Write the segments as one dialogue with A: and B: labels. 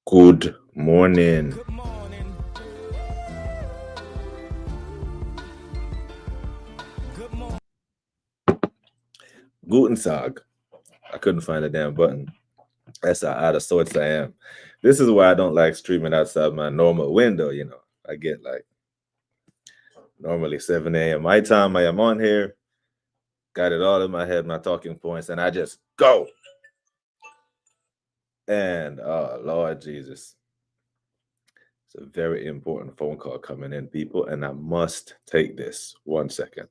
A: Good morning.
B: Good morning. Good morning.
A: Guten Tag. I couldn't find the damn button. That's how out of sorts I am. This is why I don't like streaming outside my normal window. I get like normally 7 a.m. my time. I am on here, got it all in my head, my talking points, and I just go. And oh, Lord Jesus. It's a very important phone call coming in, people, and I must take this 1 second.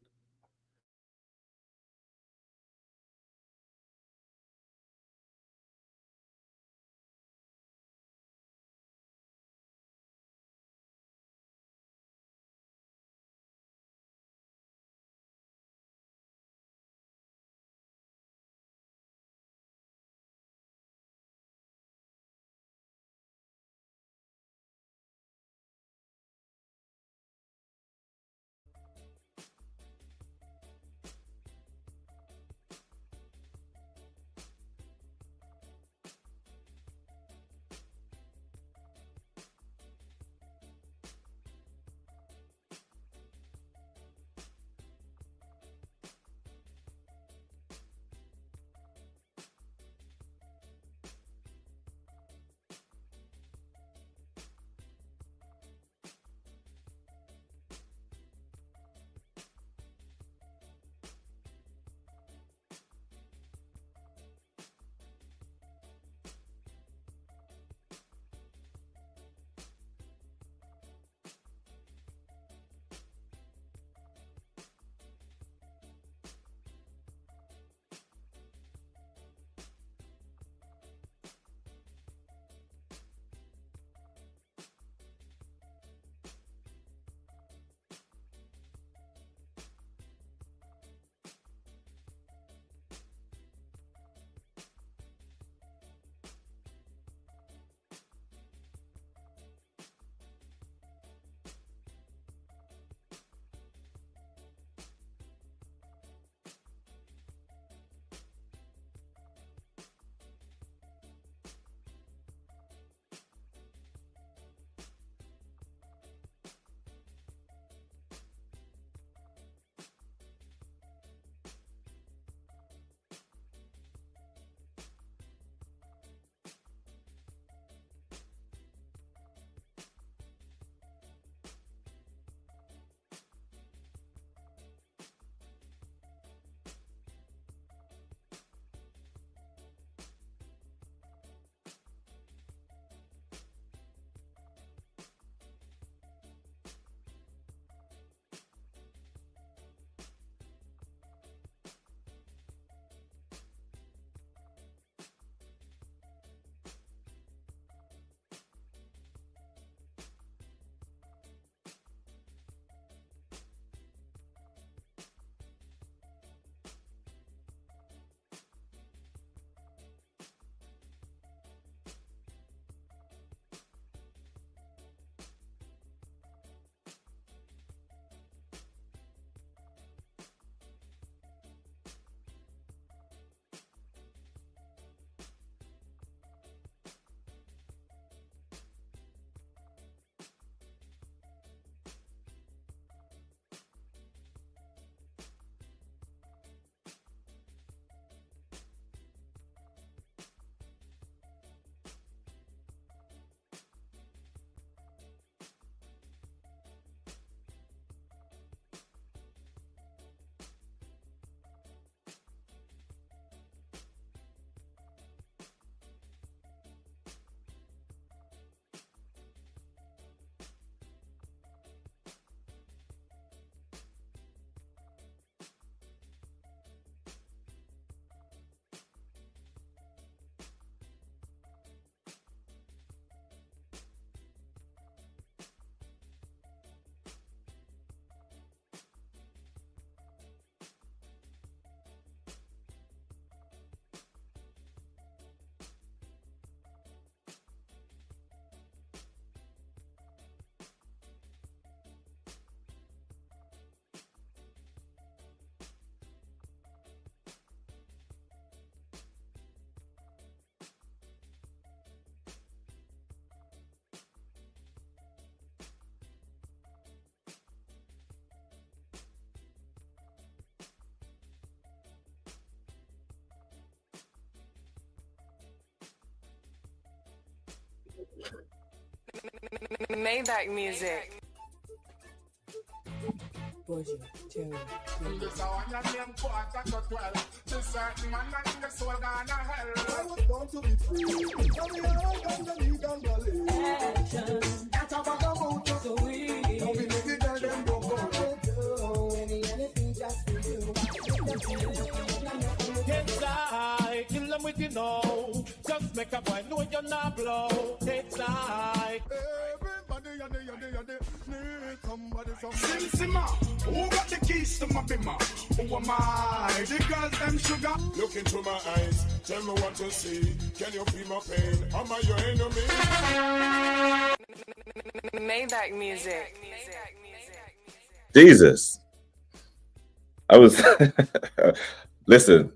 C: Maybach music.
D: Bourgeois, Jerry,
E: This a one of them quarter to 12. To certain man and the soul gonna hell. I was born to be free. Now we all gonna need and believe.
D: action,
E: That's a bag of out.
D: so we
E: Don't be making tell them don't go.
D: do anything just for you.
B: Get side, kill them with you know. Just make a boy know you're not blow. Get side.
E: Everybody, yaddy, need somebody, Simma, who got the keys to my bimmer? Who am I? The girls, them sugar.
F: Look into my eyes, tell me what you see. Can you feel my pain? Am I your enemy?
C: Maybach music.
A: Jesus. I was listen,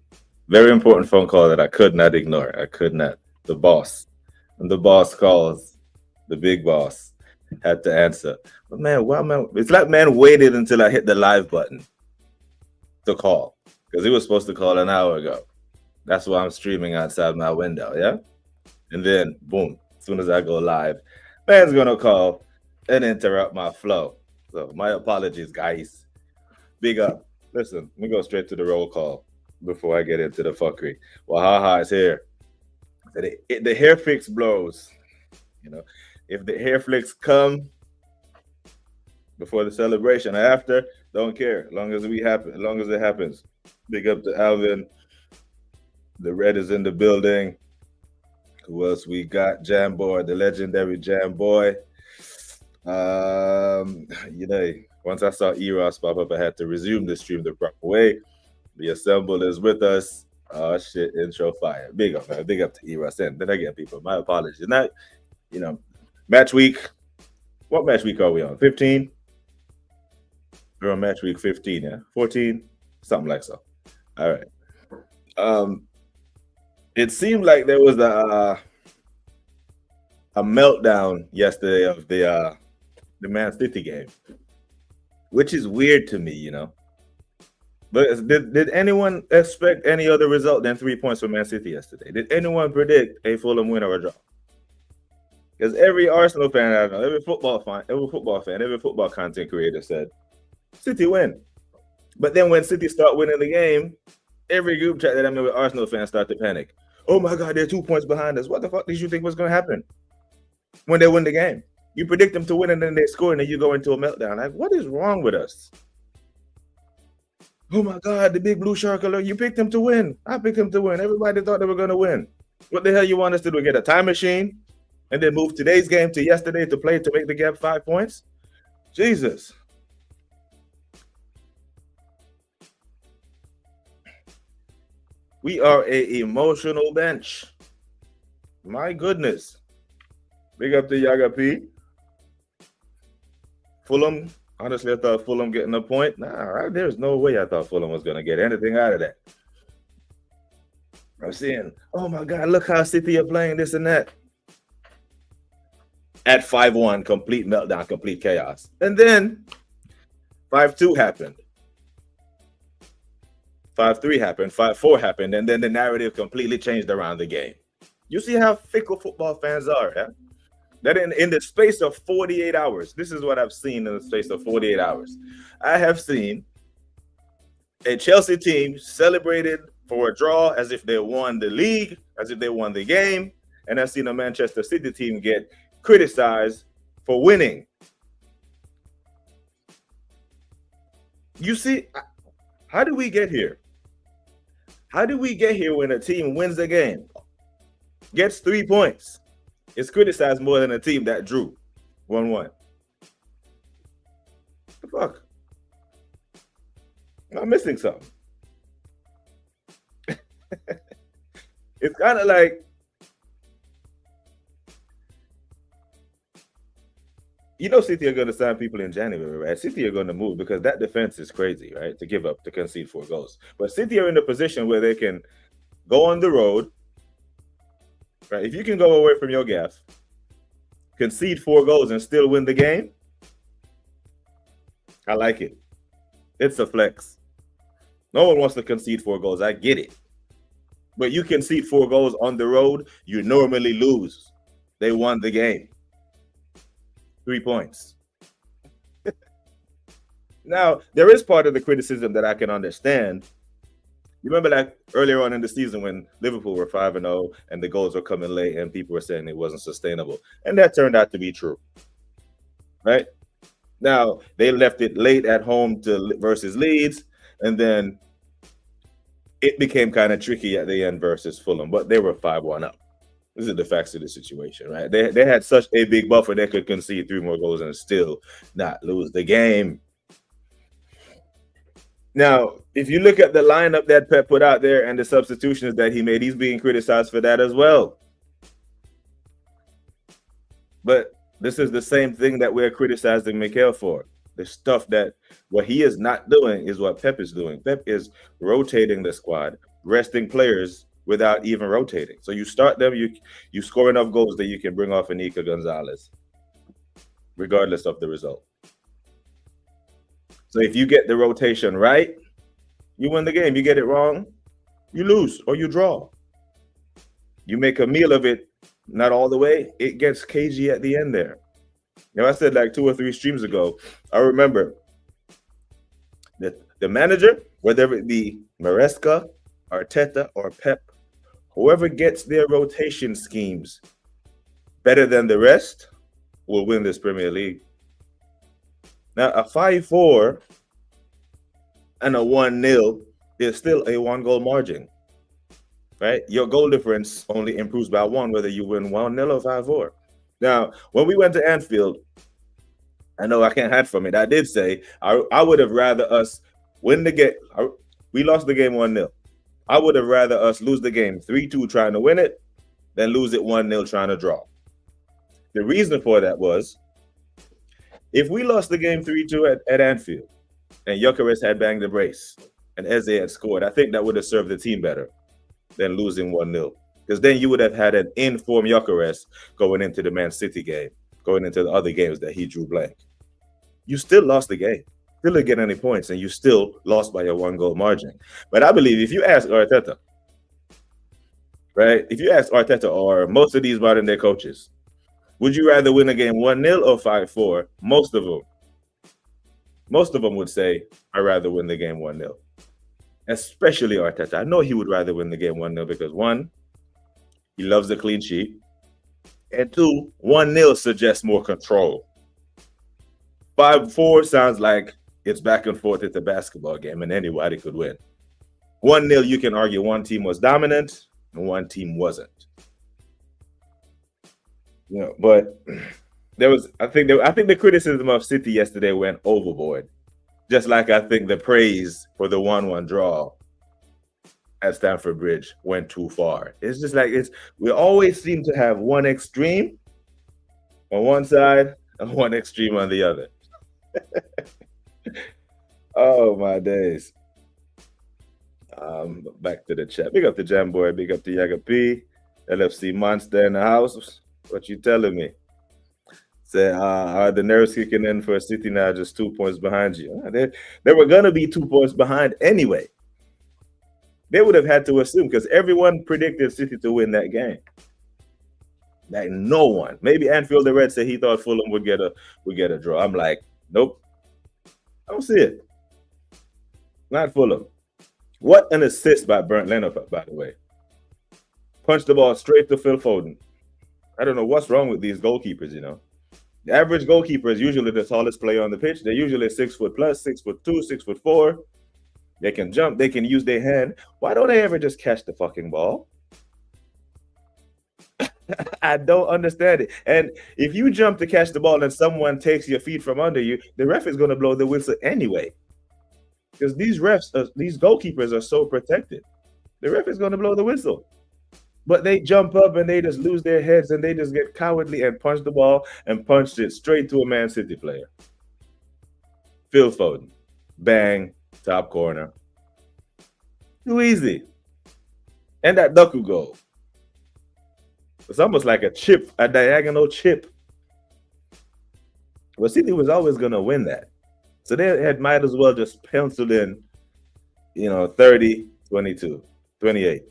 A: very important phone call that I could not ignore. I could not. The boss. And the boss calls, the big boss had to answer. But man, why man? It's like man waited until I hit the live button to call. Because he was supposed to call an hour ago. That's why I'm streaming outside my window, yeah? And then boom, as soon as I go live, man's gonna call and interrupt my flow. So my apologies, guys. Big up. Listen, let me go straight to the roll call before I get into the fuckery. Wahaha is here. The hair fix blows. You know, if the hair flicks come before the celebration or after, don't care. As long as it happens. Big up to Alvin. The red is in the building. Who else we got? Jam Boy, the legendary Jam Boy. You know, once I saw Eros pop up, I had to resume the stream the proper way. The assemble is with us. Oh shit, intro fire. Big up, man. Big up to Eros. And then again, people, my apologies. Not, you know, match week. What match week are we on? 15? We're on match week 15, yeah? 14? Something like so. All right. It seemed like there was a meltdown yesterday of the Man City game, which is weird to me, you know. But did anyone expect any other result than 3 points for Man City yesterday? Did anyone predict a Fulham win or a draw? Because every Arsenal fan I know, every football fan, every football content creator said City win. But then when City start winning the game, every group chat that I'm in with Arsenal fans start to panic. Oh my God, they're 2 points behind us. What the fuck did you think was going to happen when they win the game? You predict them to win and then they score and then you go into a meltdown. Like, what is wrong with us? Oh my God, the big blue shark alert. You picked them to win. I picked them to win. Everybody thought they were going to win. What the hell you want us to do? Get a time machine and then move today's game to yesterday to play to make the gap 5 points? Jesus. We are a emotional bench. My goodness. Big up to Yaga P. Fulham. Honestly, I thought Fulham getting a point. Nah, there's no way I thought Fulham was going to get anything out of that. I'm seeing, oh my God, look how City are playing this and that. At 5-1, complete meltdown, complete chaos. And then 5-2 happened. 5-3 happened, 5-4 happened, and then the narrative completely changed around the game. You see how fickle football fans are, yeah? That in the space of 48 hours, this is what I've seen in the space of 48 hours. I have seen a Chelsea team celebrated for a draw as if they won the league, as if they won the game, and I've seen a Manchester City team get criticized for winning. You see, how do we get here? How do we get here when a team wins the game, gets 3 points, is criticized more than a team that drew 1-1? The fuck? I'm missing something. It's kind of like, you know, City are going to sign people in January, right? City are going to move because that defense is crazy, right? To give up, to concede 4 goals. But City are in a position where they can go on the road, right? If you can go away from your gas, concede 4 goals and still win the game, I like it. It's a flex. No one wants to concede 4 goals. I get it. But you concede 4 goals on the road, you normally lose. They won the game. 3 points. Now, there is part of the criticism that I can understand. You remember like earlier on in the season when Liverpool were 5-0 and the goals were coming late and people were saying it wasn't sustainable. And that turned out to be true. Right? Now, they left it late at home versus Leeds, and then it became kind of tricky at the end versus Fulham, but they were 5-1 up. This is the facts of the situation, right? They had such a big buffer they could concede 3 more goals and still not lose the game. Now, if you look at the lineup that Pep put out there and the substitutions that he made, he's being criticized for that as well. But this is the same thing that we're criticizing Mikel for. The stuff that what he is not doing is what Pep is doing. Pep is rotating the squad, resting players without even rotating. So you start them, you score enough goals that you can bring off Anika Gonzalez, regardless of the result. So if you get the rotation right, you win the game. You get it wrong, you lose or you draw. You make a meal of it, not all the way. It gets cagey at the end there. Now, I said like 2 or 3 streams ago, I remember that the manager, whether it be Maresca, Arteta, or Pep, whoever gets their rotation schemes better than the rest will win this Premier League. Now, a 5-4 and a 1-0 is still a 1-goal margin, right? Your goal difference only improves by 1 whether you win 1-0 or 5-4. Now, when we went to Anfield, I know I can't hide from it. I did say I would have rather us win the game. We lost the game 1-0. I would have rather us lose the game 3-2 trying to win it than lose it 1-0 trying to draw. The reason for that was if we lost the game 3-2 at Anfield and Gyökeres had banged the brace and Eze had scored, I think that would have served the team better than losing 1-0. Because then you would have had an informed Gyökeres going into the Man City game, going into the other games that he drew blank. You still lost the game. Still didn't get any points, and you still lost by a 1-goal margin. But I believe if you ask Arteta, right? If you ask Arteta or most of these modern day coaches, would you rather win a game 1-0 or 5-4? Most of them would say, I'd rather win the game 1-0. Especially Arteta. I know he would rather win the game 1-0 because 1, he loves the clean sheet. And 2, 1-0 suggests more control. 5-4 sounds like it's back and forth. It's a basketball game and anybody could win. 1-0, you can argue one team was dominant and one team wasn't. You know, but I think the criticism of City yesterday went overboard. Just like I think the praise for the 1-1 draw at Stamford Bridge went too far. It's just like we always seem to have one extreme on one side and one extreme on the other. Oh my days. Back to the chat. Big up to Jamboy, big up to Yaga P, LFC Monster in the house. What you telling me? Say, are the nerves kicking in for City now just 2 points behind you? They were gonna be 2 points behind anyway. They would have had to assume because everyone predicted City to win that game. Like no one. Maybe Anfield the Red said he thought Fulham would get a draw. I'm like, nope. I don't see it. Not Fulham. What an assist by Bernd Leno, by the way. Punched the ball straight to Phil Foden. I don't know what's wrong with these goalkeepers, you know. The average goalkeeper is usually the tallest player on the pitch. They're usually 6 foot plus, 6'2", 6'4". They can jump, they can use their hand. Why don't they ever just catch the fucking ball? I don't understand it. And if you jump to catch the ball and someone takes your feet from under you, the ref is going to blow the whistle anyway. Because these goalkeepers are so protected. The ref is going to blow the whistle. But they jump up and they just lose their heads and they just get cowardly and punch the ball and punch it straight to a Man City player. Phil Foden. Bang. Top corner. Too easy. And that Doku goal. It's almost like a chip, a diagonal chip. Well, City was always going to win that. So they might as well just pencil in, 30, 22, 28.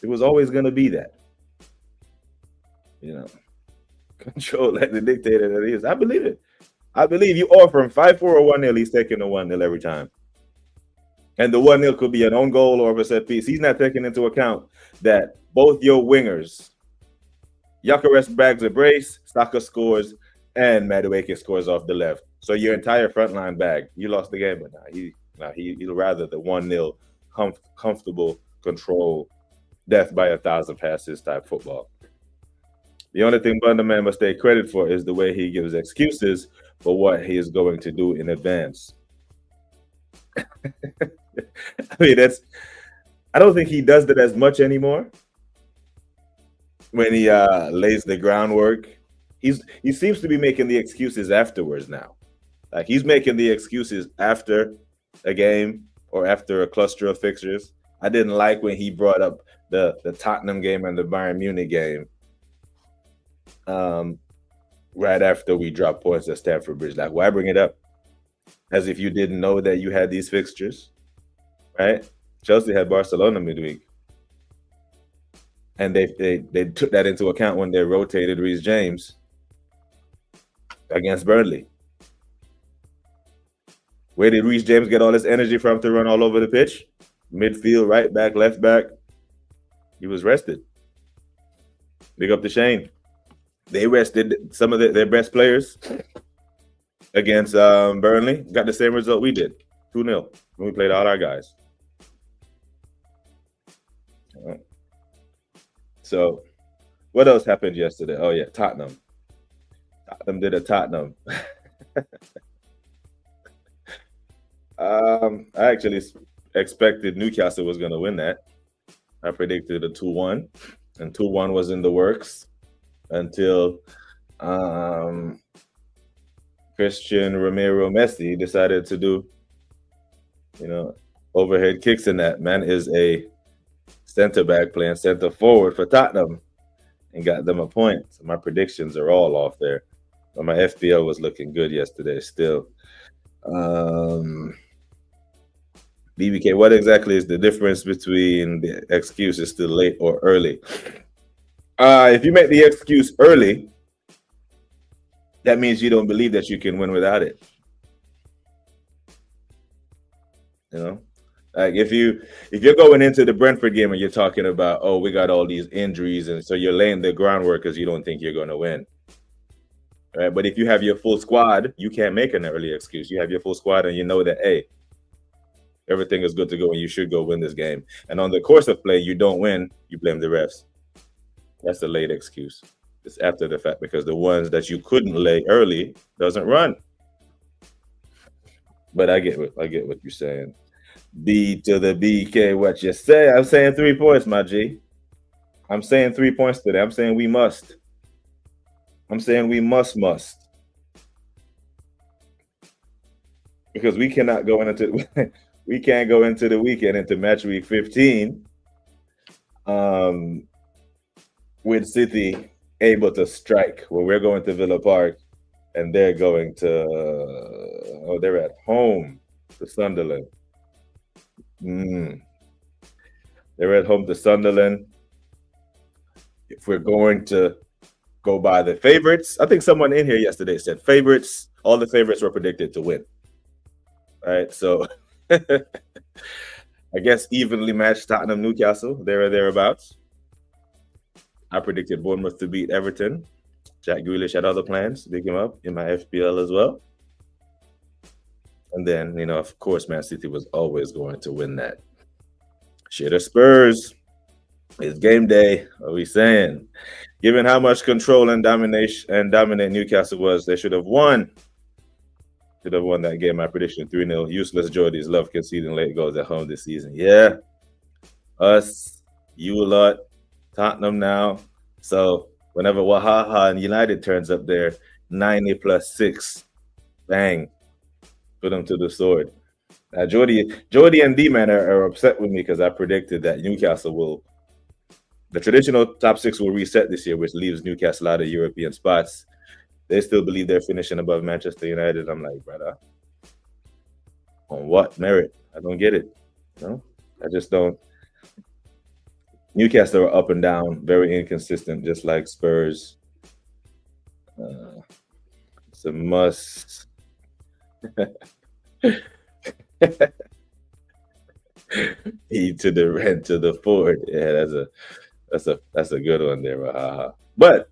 A: It was always going to be that. you know, control like the dictator that he is. I believe it. I believe you offer him 5-4 or 1-0, he's taking the 1-0 every time. And the 1-0 could be an own goal or a set piece. He's not taking into account that both your wingers, Gyökeres bags a brace, Saka scores, and Madueke scores off the left. So your entire front line bag. You lost the game, but he'd rather the 1-0 comfortable control, death by 1,000 passes type football. The only thing Bunderman must take credit for is the way he gives excuses for what he is going to do in advance. I mean, I don't think he does that as much anymore. When he lays the groundwork, he seems to be making the excuses afterwards now. Like he's making the excuses after a game or after a cluster of fixtures. I didn't like when he brought up the Tottenham game and the Bayern Munich game right after we dropped points at Stamford Bridge. Like, why bring it up? As if you didn't know that you had these fixtures, right? Chelsea had Barcelona midweek. And they took that into account when they rotated Reece James against Burnley. Where did Reece James get all his energy from to run all over the pitch? Midfield, right back, left back. He was rested. Big up to Shane. They rested some of their best players against Burnley. Got the same result we did, 2-0, when we played all our guys. All right. So, what else happened yesterday? Oh, yeah, Tottenham. Tottenham did a Tottenham. I actually expected Newcastle was going to win that. I predicted a 2-1, and 2-1 was in the works until Christian Romero Messi decided to do, overhead kicks in that. Man is a center back playing center forward for Tottenham and got them a point. So my predictions are all off there. But my FPL was looking good yesterday still. BBK, what exactly is the difference between the excuse is still late or early? If you make the excuse early, that means you don't believe that you can win without it. Like if you're going into the Brentford game and you're talking about, oh, we got all these injuries, and so you're laying the groundwork because you don't think you're going to win. Right? But if you have your full squad, you can't make an early excuse. You have your full squad and you know that, hey, everything is good to go and you should go win this game. And on the course of play, you don't win, you blame the refs. That's the late excuse. It's after the fact because the ones that you couldn't lay early doesn't run. But I get what you're saying. B to the BK, what you say? I'm saying 3 points, my G. I'm saying 3 points today. I'm saying we must. I'm saying we must. Because we cannot go into we can't go into the weekend into match week 15 with City able to strike when we're going to Villa Park and they're going to they're at home to Sunderland. They're at home to Sunderland. If we're going to go by the favorites, I think someone in here yesterday said favorites. All the favorites were predicted to win. Right, so I guess evenly matched Tottenham, Newcastle, there or thereabouts. I predicted Bournemouth to beat Everton. Jack Grealish had other plans to pick him up in my FPL as well. And then, of course, Man City was always going to win that. Shit or Spurs. It's game day. What are we saying? Given how much control and dominate Newcastle was, they should have won. Should have won that game. My prediction 3-0. Useless Geordies love conceding late goals at home this season. Yeah. Us, you a lot, Tottenham now. So whenever Wahaha and United turns up there, 90 plus 6. Bang. Put them to the sword. Now, Jordy and D-Man are upset with me because I predicted that the traditional top 6 will reset this year, which leaves Newcastle out of European spots. They still believe they're finishing above Manchester United. I'm like, brother, on what merit? I don't get it. I just don't. Newcastle are up and down, very inconsistent, just like Spurs. It's a must. E to the red to the Ford. Yeah, that's a good one there. But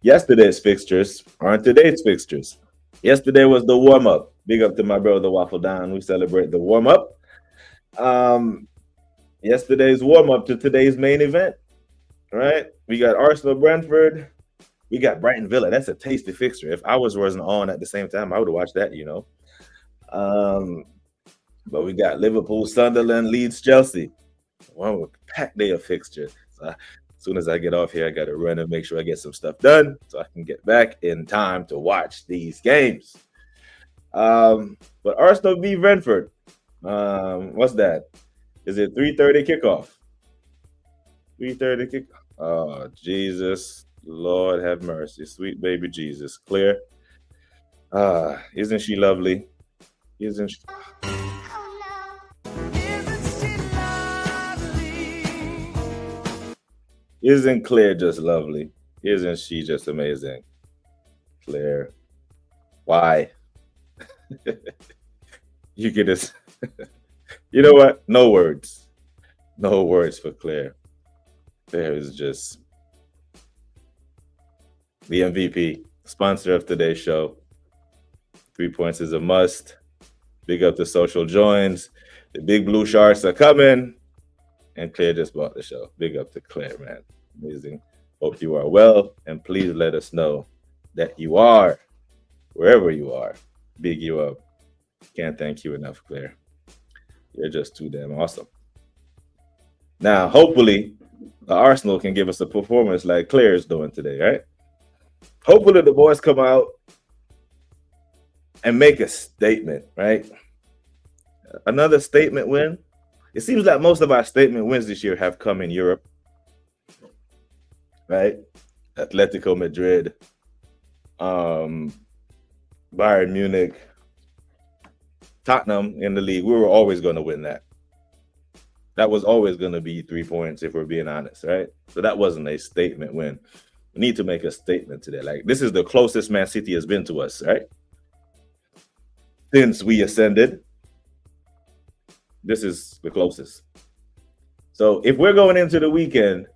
A: yesterday's fixtures aren't today's fixtures. Yesterday was the warm up. Big up to my brother Waffle Down. We celebrate the warm up. Yesterday's warm up to today's main event. Right? We got Arsenal Brentford. We got Brighton Villa. That's a tasty fixture. If I wasn't on at the same time, I would have watched that, you know. But we got Liverpool, Sunderland, Leeds, Chelsea. One with packed day of fixture. So as soon as I get off here, I got to run and make sure I get some stuff done so I can get back in time to watch these games. But Arsenal v Brentford. What's that? Is it 3:30 kickoff? 3:30 kickoff. Oh, Jesus. Lord have mercy. Sweet baby Jesus. Claire. Isn't she lovely? Isn't she? Isn't Claire just lovely? Isn't she just amazing? Claire. Why? You get this. You know what? No words. No words for Claire. Claire is just the MVP, sponsor of today's show. 3 points is a must. Big up to Social Joins. The Big Blue Sharks are coming. And Claire just bought the show. Big up to Claire, man. Amazing. Hope you are well. And please let us know that you are, wherever you are. Big you up. Can't thank you enough, Claire. You're just too damn awesome. Now, hopefully, Arsenal can give us a performance like Claire's doing today, right? Hopefully the boys come out and make a statement, right? Another statement win. It seems like most of our statement wins this year have come in Europe, right? Atletico Madrid, Bayern Munich, Tottenham in the league. We were always going to win that. That was always going to be 3 points if we're being honest, right? So that wasn't a statement win. We need to make a statement today. Like, this is the closest Man City has been to us, right? Since we ascended, this is the closest. So if we're going into the weekend,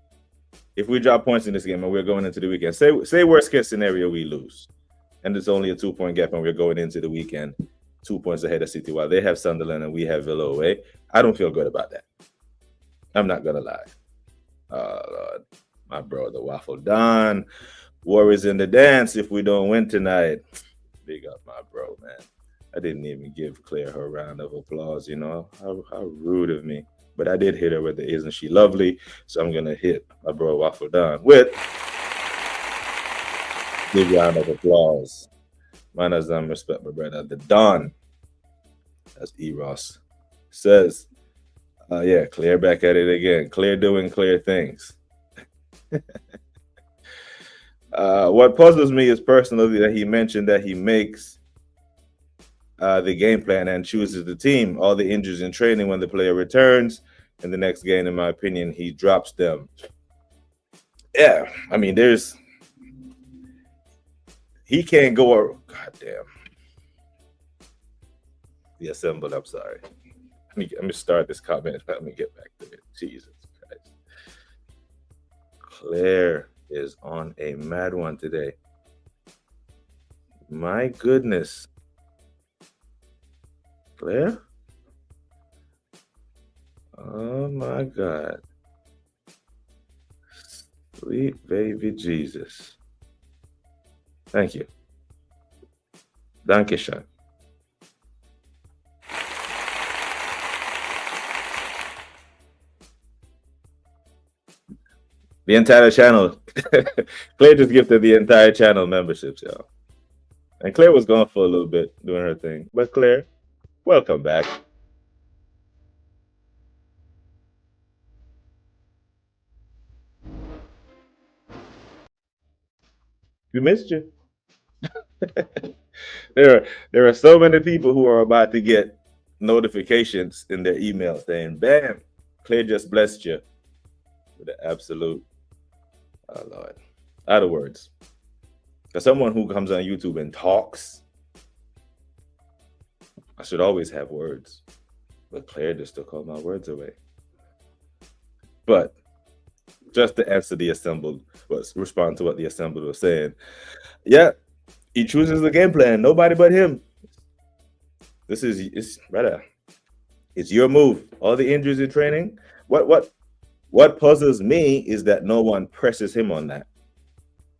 A: if we drop points in this game and we're going into the weekend, say worst case scenario, we lose. And it's only a 2 point gap and we're going into the weekend 2 points ahead of City while they have Sunderland and we have Villa away. I don't feel good about that. I'm not going to lie. Lord. My bro, the Waffle Don. Warriors in the dance if we don't win tonight. Big up my bro, man. I didn't even give Claire her round of applause, you know. How rude of me. But I did hit her with the Isn't She Lovely? So I'm going to hit my bro Waffle Don with big round of applause. Manners and respect, my brother. The Don, as E. Ross says. Yeah, Claire back at it again. Claire doing Claire things. What puzzles me is personally that he mentioned that he makes the game plan and chooses the team. All the injuries in training when the player returns. In the next game, in my opinion, he drops them. Yeah, I mean, he can't go. God damn. The assembled. I'm sorry. Let me start this comment. Let me get back to it. Jesus Christ. Claire is on a mad one today. My goodness. Claire? Oh my God. Sweet baby Jesus. Thank you. Danke schön. The entire channel. Claire just gifted the entire channel memberships, y'all. And Claire was gone for a little bit doing her thing. But Claire, welcome back. We missed you. There are so many people who are about to get notifications in their email saying, bam, Claire just blessed you. with the absolute, oh Lord, out of words. As someone who comes on YouTube and talks, I should always have words. But Claire just took all my words away. But just to answer the assembled, respond to what the assembled was saying. Yeah, he chooses the game plan. Nobody but him. It's brother. It's your move. All the injuries in training. What puzzles me is that no one presses him on that.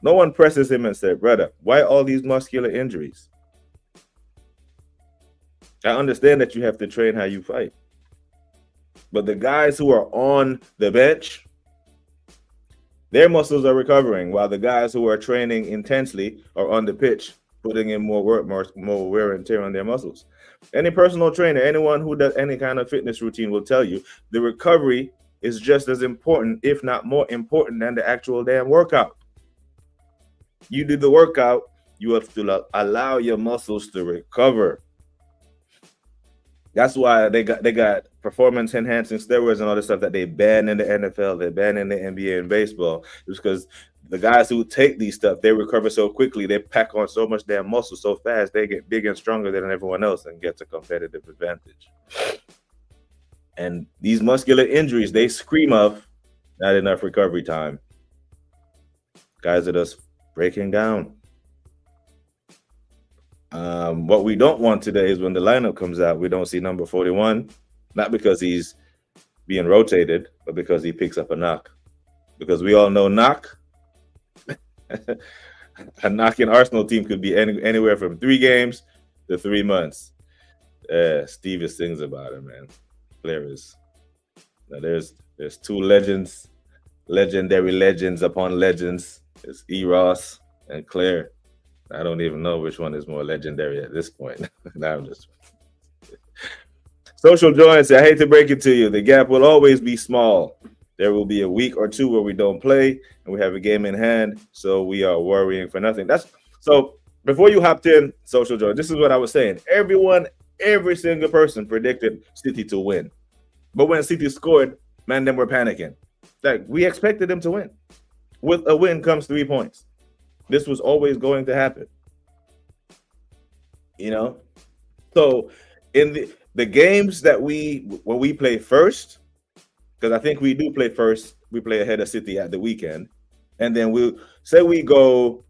A: No one presses him and said, brother, why all these muscular injuries? I understand that you have to train how you fight. But the guys who are on the bench, their muscles are recovering, while the guys who are training intensely are on the pitch, putting in more work, more wear and tear on their muscles. Any personal trainer, anyone who does any kind of fitness routine will tell you the recovery is just as important, if not more important, than the actual damn workout. You do the workout, you have to allow your muscles to recover. That's why they got performance enhancing steroids and all this stuff that they ban in the NFL, they ban in the NBA and baseball. It's because the guys who take these stuff, they recover so quickly, they pack on so much damn muscle so fast, they get big and stronger than everyone else and get a competitive advantage. And these muscular injuries, they scream of not enough recovery time. Guys are just breaking down. What we don't want today is when the lineup comes out, we don't see number 41, not because he's being rotated, but because he picks up a knock. Because we all know knock. A knocking Arsenal team could be anywhere from 3 games to 3 months. Steve sings about it, man. Players. Now there's 2 legends, legendary legends upon legends. It's Ross and Claire. I don't even know which one is more legendary at this point. Now I'm just Social Joints. I hate to break it to you. The gap will always be small. There will be a week or 2 where we don't play and we have a game in hand, so we are worrying for nothing. So before you hopped in, Social Joints, this is what I was saying. Every single person predicted City to win. But when City scored, man, them were panicking. Like, we expected them to win. With a win comes 3 points. This was always going to happen. You know? So in the games that when we play first, because I think we do play first, we play ahead of City at the weekend, and then we'll say we go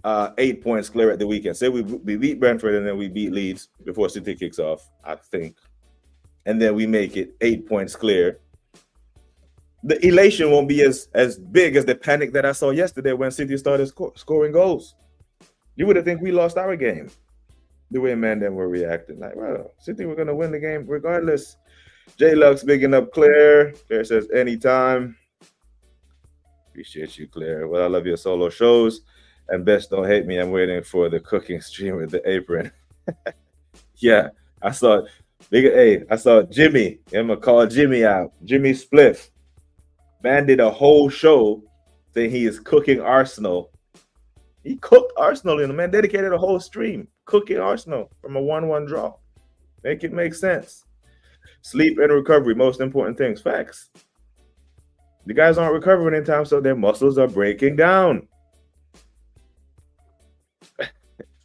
A: 8 points clear at the weekend. Say we beat Brentford and then we beat Leeds before City kicks off, I think. And then we make it 8 points clear. The elation won't be as big as the panic that I saw yesterday when City started scoring goals. You would have think we lost our game. The way man them were reacting. Like, well, City were going to win the game regardless. J-Lux bigging up Claire. Claire says, anytime. Appreciate you, Claire. Well, I love your solo shows. And best don't hate me. I'm waiting for the cooking stream with the apron. Yeah, I saw Jimmy. I'm going to call Jimmy out. Jimmy Spliff. Man did a whole show saying he is cooking Arsenal. He cooked Arsenal, and the man dedicated a whole stream cooking Arsenal from a 1-1 draw. Make it make sense. Sleep and recovery, most important things. Facts. The guys aren't recovering in time, so their muscles are breaking down.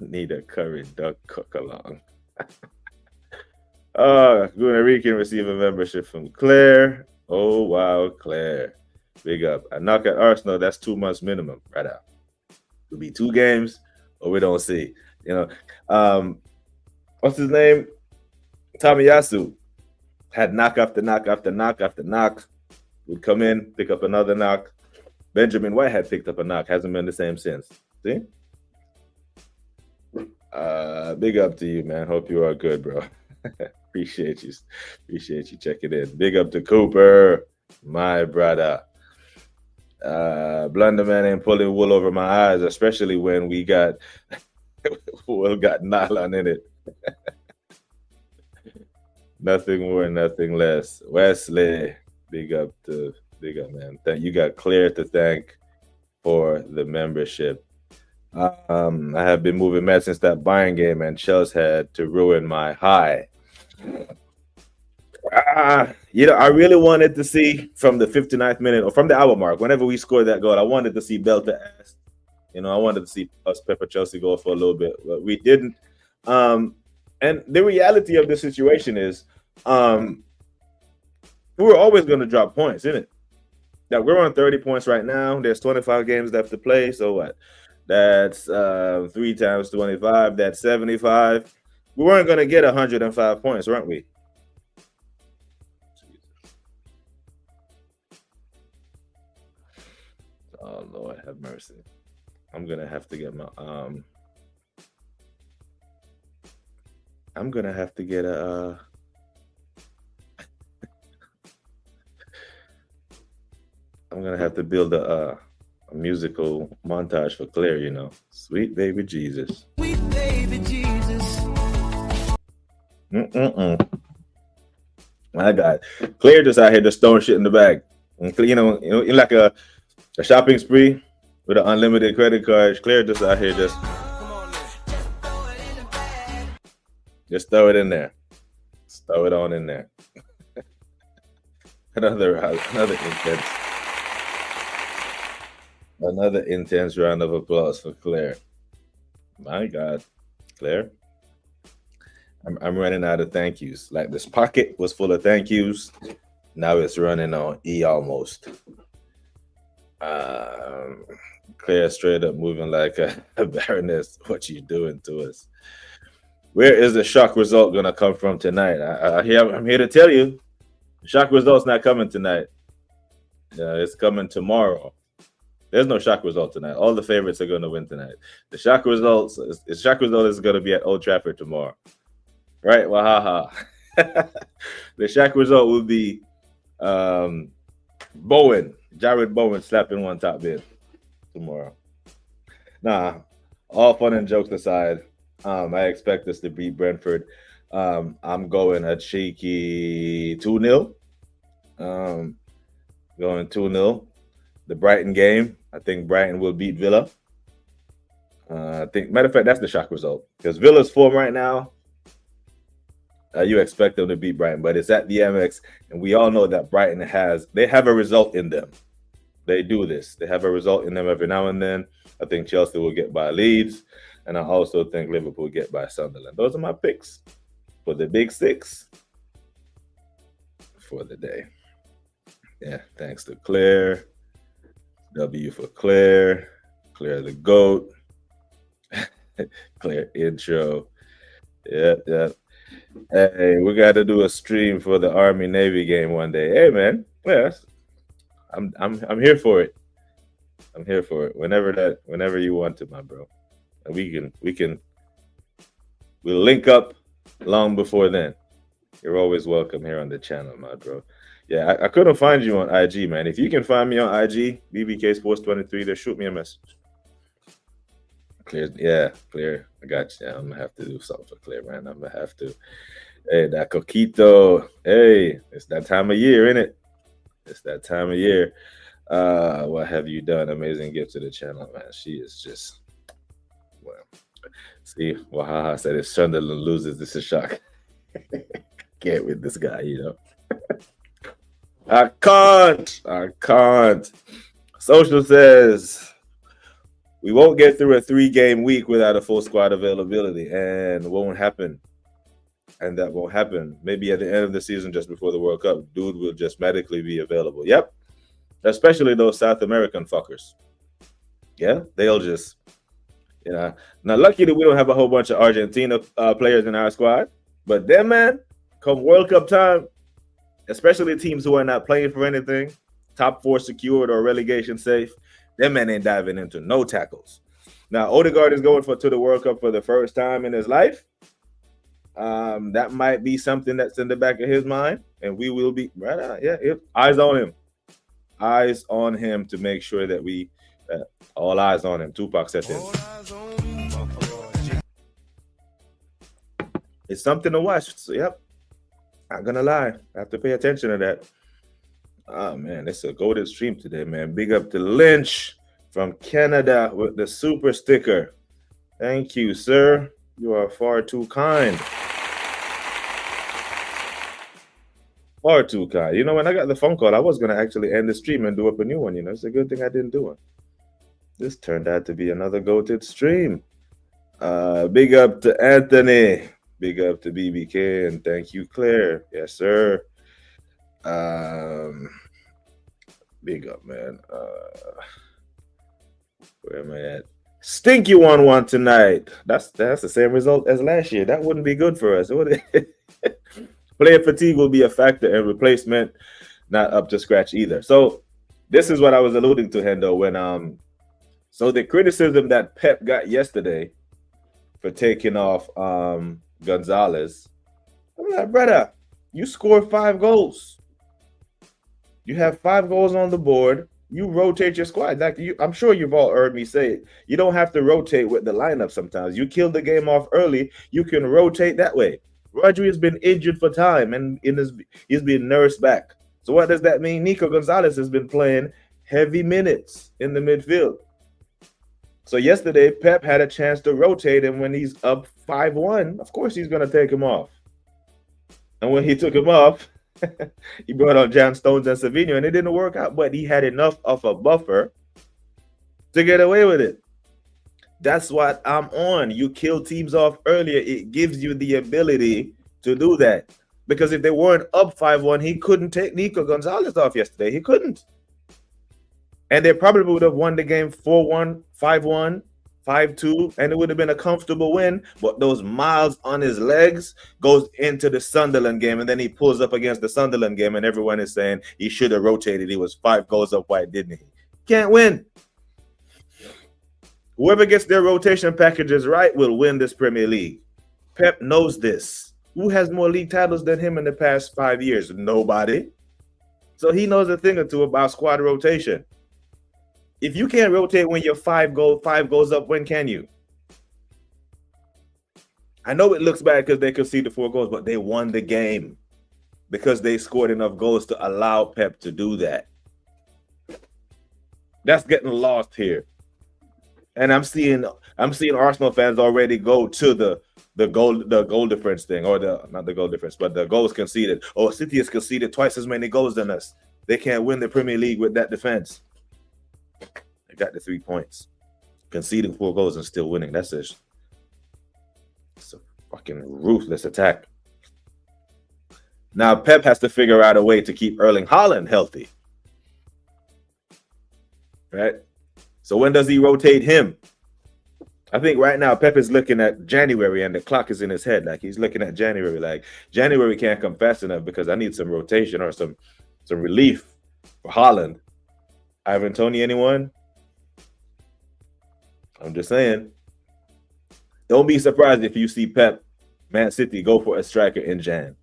A: Need a curry duck cook along. Guna can receive a membership from Claire. Oh, wow, Claire. Big up. A knock at Arsenal, that's 2 months minimum. Right out. It'll be 2 games or we don't see. You know, what's his name? Tomiyasu had knock after knock after knock after knock. Would come in, pick up another knock. Benjamin White had picked up a knock. Hasn't been the same since. See? Big up to you, man. Hope you are good, bro. Appreciate you checking in. Big up to Cooper, my brother. Blunderman ain't pulling wool over my eyes, especially when we got nylon in it. Nothing more, nothing less. Wesley, big up, man. You got Claire to thank for the membership. I have been moving mad since that Bayern game, and Chelsea had to ruin my high. I really wanted to see from the 59th minute or from the hour mark, whenever we scored that goal, I wanted to see Belter ass. I wanted to see us pepper Chelsea go for a little bit, but we didn't. And the reality of the situation is, we were always going to drop points, isn't it? That we're on 30 points right now. There's 25 games left to play. So what? That's 3 times 25. That's 75. We weren't going to get 105 points, weren't we? Oh Lord, have mercy. I'm gonna have to get my I'm gonna have to get a I'm gonna have to build a musical montage for Claire, Sweet baby Jesus.
G: Sweet baby Jesus.
A: My God. Claire just out here just throwing shit in the bag. And, in like a shopping spree with an unlimited credit card. Claire just out here just throw it in there. Just throw it on in there. Another intense round of applause for Claire. My God, Claire. I'm running out of thank yous. Like this pocket was full of thank yous. Now it's running on E almost. Claire straight up moving like a baroness. What you doing to us? Where is the shock result gonna come from tonight? I'm here to tell you, the shock result's not coming tonight. It's coming tomorrow. There's no shock result tonight. All the favorites are gonna win tonight. The shock result is gonna be at Old Trafford tomorrow. Right? Wahaha. The shock result will be Jared Bowen slapping one top bid tomorrow. Nah, all fun and jokes aside, I expect us to beat Brentford. I'm going a cheeky 2-0. Going 2-0. The Brighton game, I think Brighton will beat Villa. Matter of fact, that's the shock result. Because Villa's form right now, you expect them to beat Brighton, but it's at the MX, and we all know that Brighton they have a result in them. They do this. They have a result in them every now and then. I think Chelsea will get by Leeds, and I also think Liverpool will get by Sunderland. Those are my picks for the Big Six for the day. Yeah, thanks to Claire. W for Claire. Claire the GOAT. Claire intro. Yeah. Hey, we got to do a stream for the Army Navy game one day. Hey, man. Yes, I'm here for it. I'm here for it. Whenever you want to, my bro. And we'll link up long before then. You're always welcome here on the channel, my bro. Yeah, I couldn't find you on IG, man. If you can find me on IG, BBK Sports 23, just shoot me a message. Clear. I got you. I'm gonna have to do something for Clear, man. I'm gonna have to. Hey, that Coquito. Hey, it's that time of year, isn't it? It's that time of year. What have you done? Amazing gift to the channel, man. She is just See, Wahaha said if Sunderland loses, this is a shock. Can't with this guy, I can't. Social says we won't get through a 3-game week without a full squad availability, and it won't happen. And that won't happen. Maybe at the end of the season, just before the World Cup, dude will just medically be available. Yep. Especially those South American fuckers. Yeah, they'll just, Now, lucky that we don't have a whole bunch of Argentina players in our squad. But then, man, come World Cup time, especially teams who are not playing for anything, top 4 secured or relegation safe, them men ain't diving into no tackles. Now, Odegaard is going to the World Cup for the first time in his life. That might be something that's in the back of his mind, and we will be eyes on him. Eyes on him to make sure that all eyes on him. Tupac said this. It's something to watch. So, yep. Not gonna lie. I have to pay attention to that. Oh, man, it's a golden stream today, man. Big up to Lynch from Canada with the super sticker. Thank you, sir. You are far too kind. Or two, Kai. You know, when I got the phone call, I was gonna actually end the stream and do up a new one. You know, it's a good thing I didn't do it. This turned out to be another goated stream. Big up to Anthony. Big up to BBK, and thank you, Claire. Yes, sir. Big up, man. Where am I at? Stinky 1-1 tonight. That's the same result as last year. That wouldn't be good for us, would it? Player fatigue will be a factor, and replacement not up to scratch either. So this is what I was alluding to, Hendo, when so the criticism that Pep got yesterday for taking off Gonzalez. I'm like, brother, you scored 5 goals. You have 5 goals on the board. You rotate your squad. Like I'm sure you've all heard me say it. You don't have to rotate with the lineup sometimes. You kill the game off early, you can rotate that way. Rodri has been injured for time and he's been nursed back. So what does that mean? Nico Gonzalez has been playing heavy minutes in the midfield. So yesterday, Pep had a chance to rotate him when he's up 5-1. Of course, he's going to take him off. And when he took him off, he brought on John Stones and Savinho, and it didn't work out. But he had enough of a buffer to get away with it. That's what I'm on. You kill teams off earlier. It gives you the ability to do that. Because if they weren't up 5-1, he couldn't take Nico Gonzalez off yesterday. He couldn't. And they probably would have won the game 4-1, 5-1, 5-2, and it would have been a comfortable win. But those miles on his legs goes into the Sunderland game, and then he pulls up against the Sunderland game, and everyone is saying he should have rotated. He was 5 goals up. Why didn't he? Can't win. Whoever gets their rotation packages right will win this Premier League. Pep knows this. Who has more league titles than him in the past 5 years? Nobody. So he knows a thing or two about squad rotation. If you can't rotate when you're 5 goals up, when can you? I know it looks bad because they conceded 4 goals, but they won the game because they scored enough goals to allow Pep to do that. That's getting lost here. And I'm seeing Arsenal fans already go to the goal difference thing, or not the goal difference, but the goals conceded. Oh, City has conceded twice as many goals than us. They can't win the Premier League with that defense. They got the 3 points, conceding 4 goals and still winning. It's a fucking ruthless attack. Now Pep has to figure out a way to keep Erling Haaland healthy, right? So when does he rotate him? I think right now Pep is looking at January and the clock is in his head. Like he's looking at January, like January can't come fast enough because I need some rotation or some relief for Haaland. Ivan Toney, anyone? I'm just saying. Don't be surprised if you see Pep, Man City, go for a striker in Jan.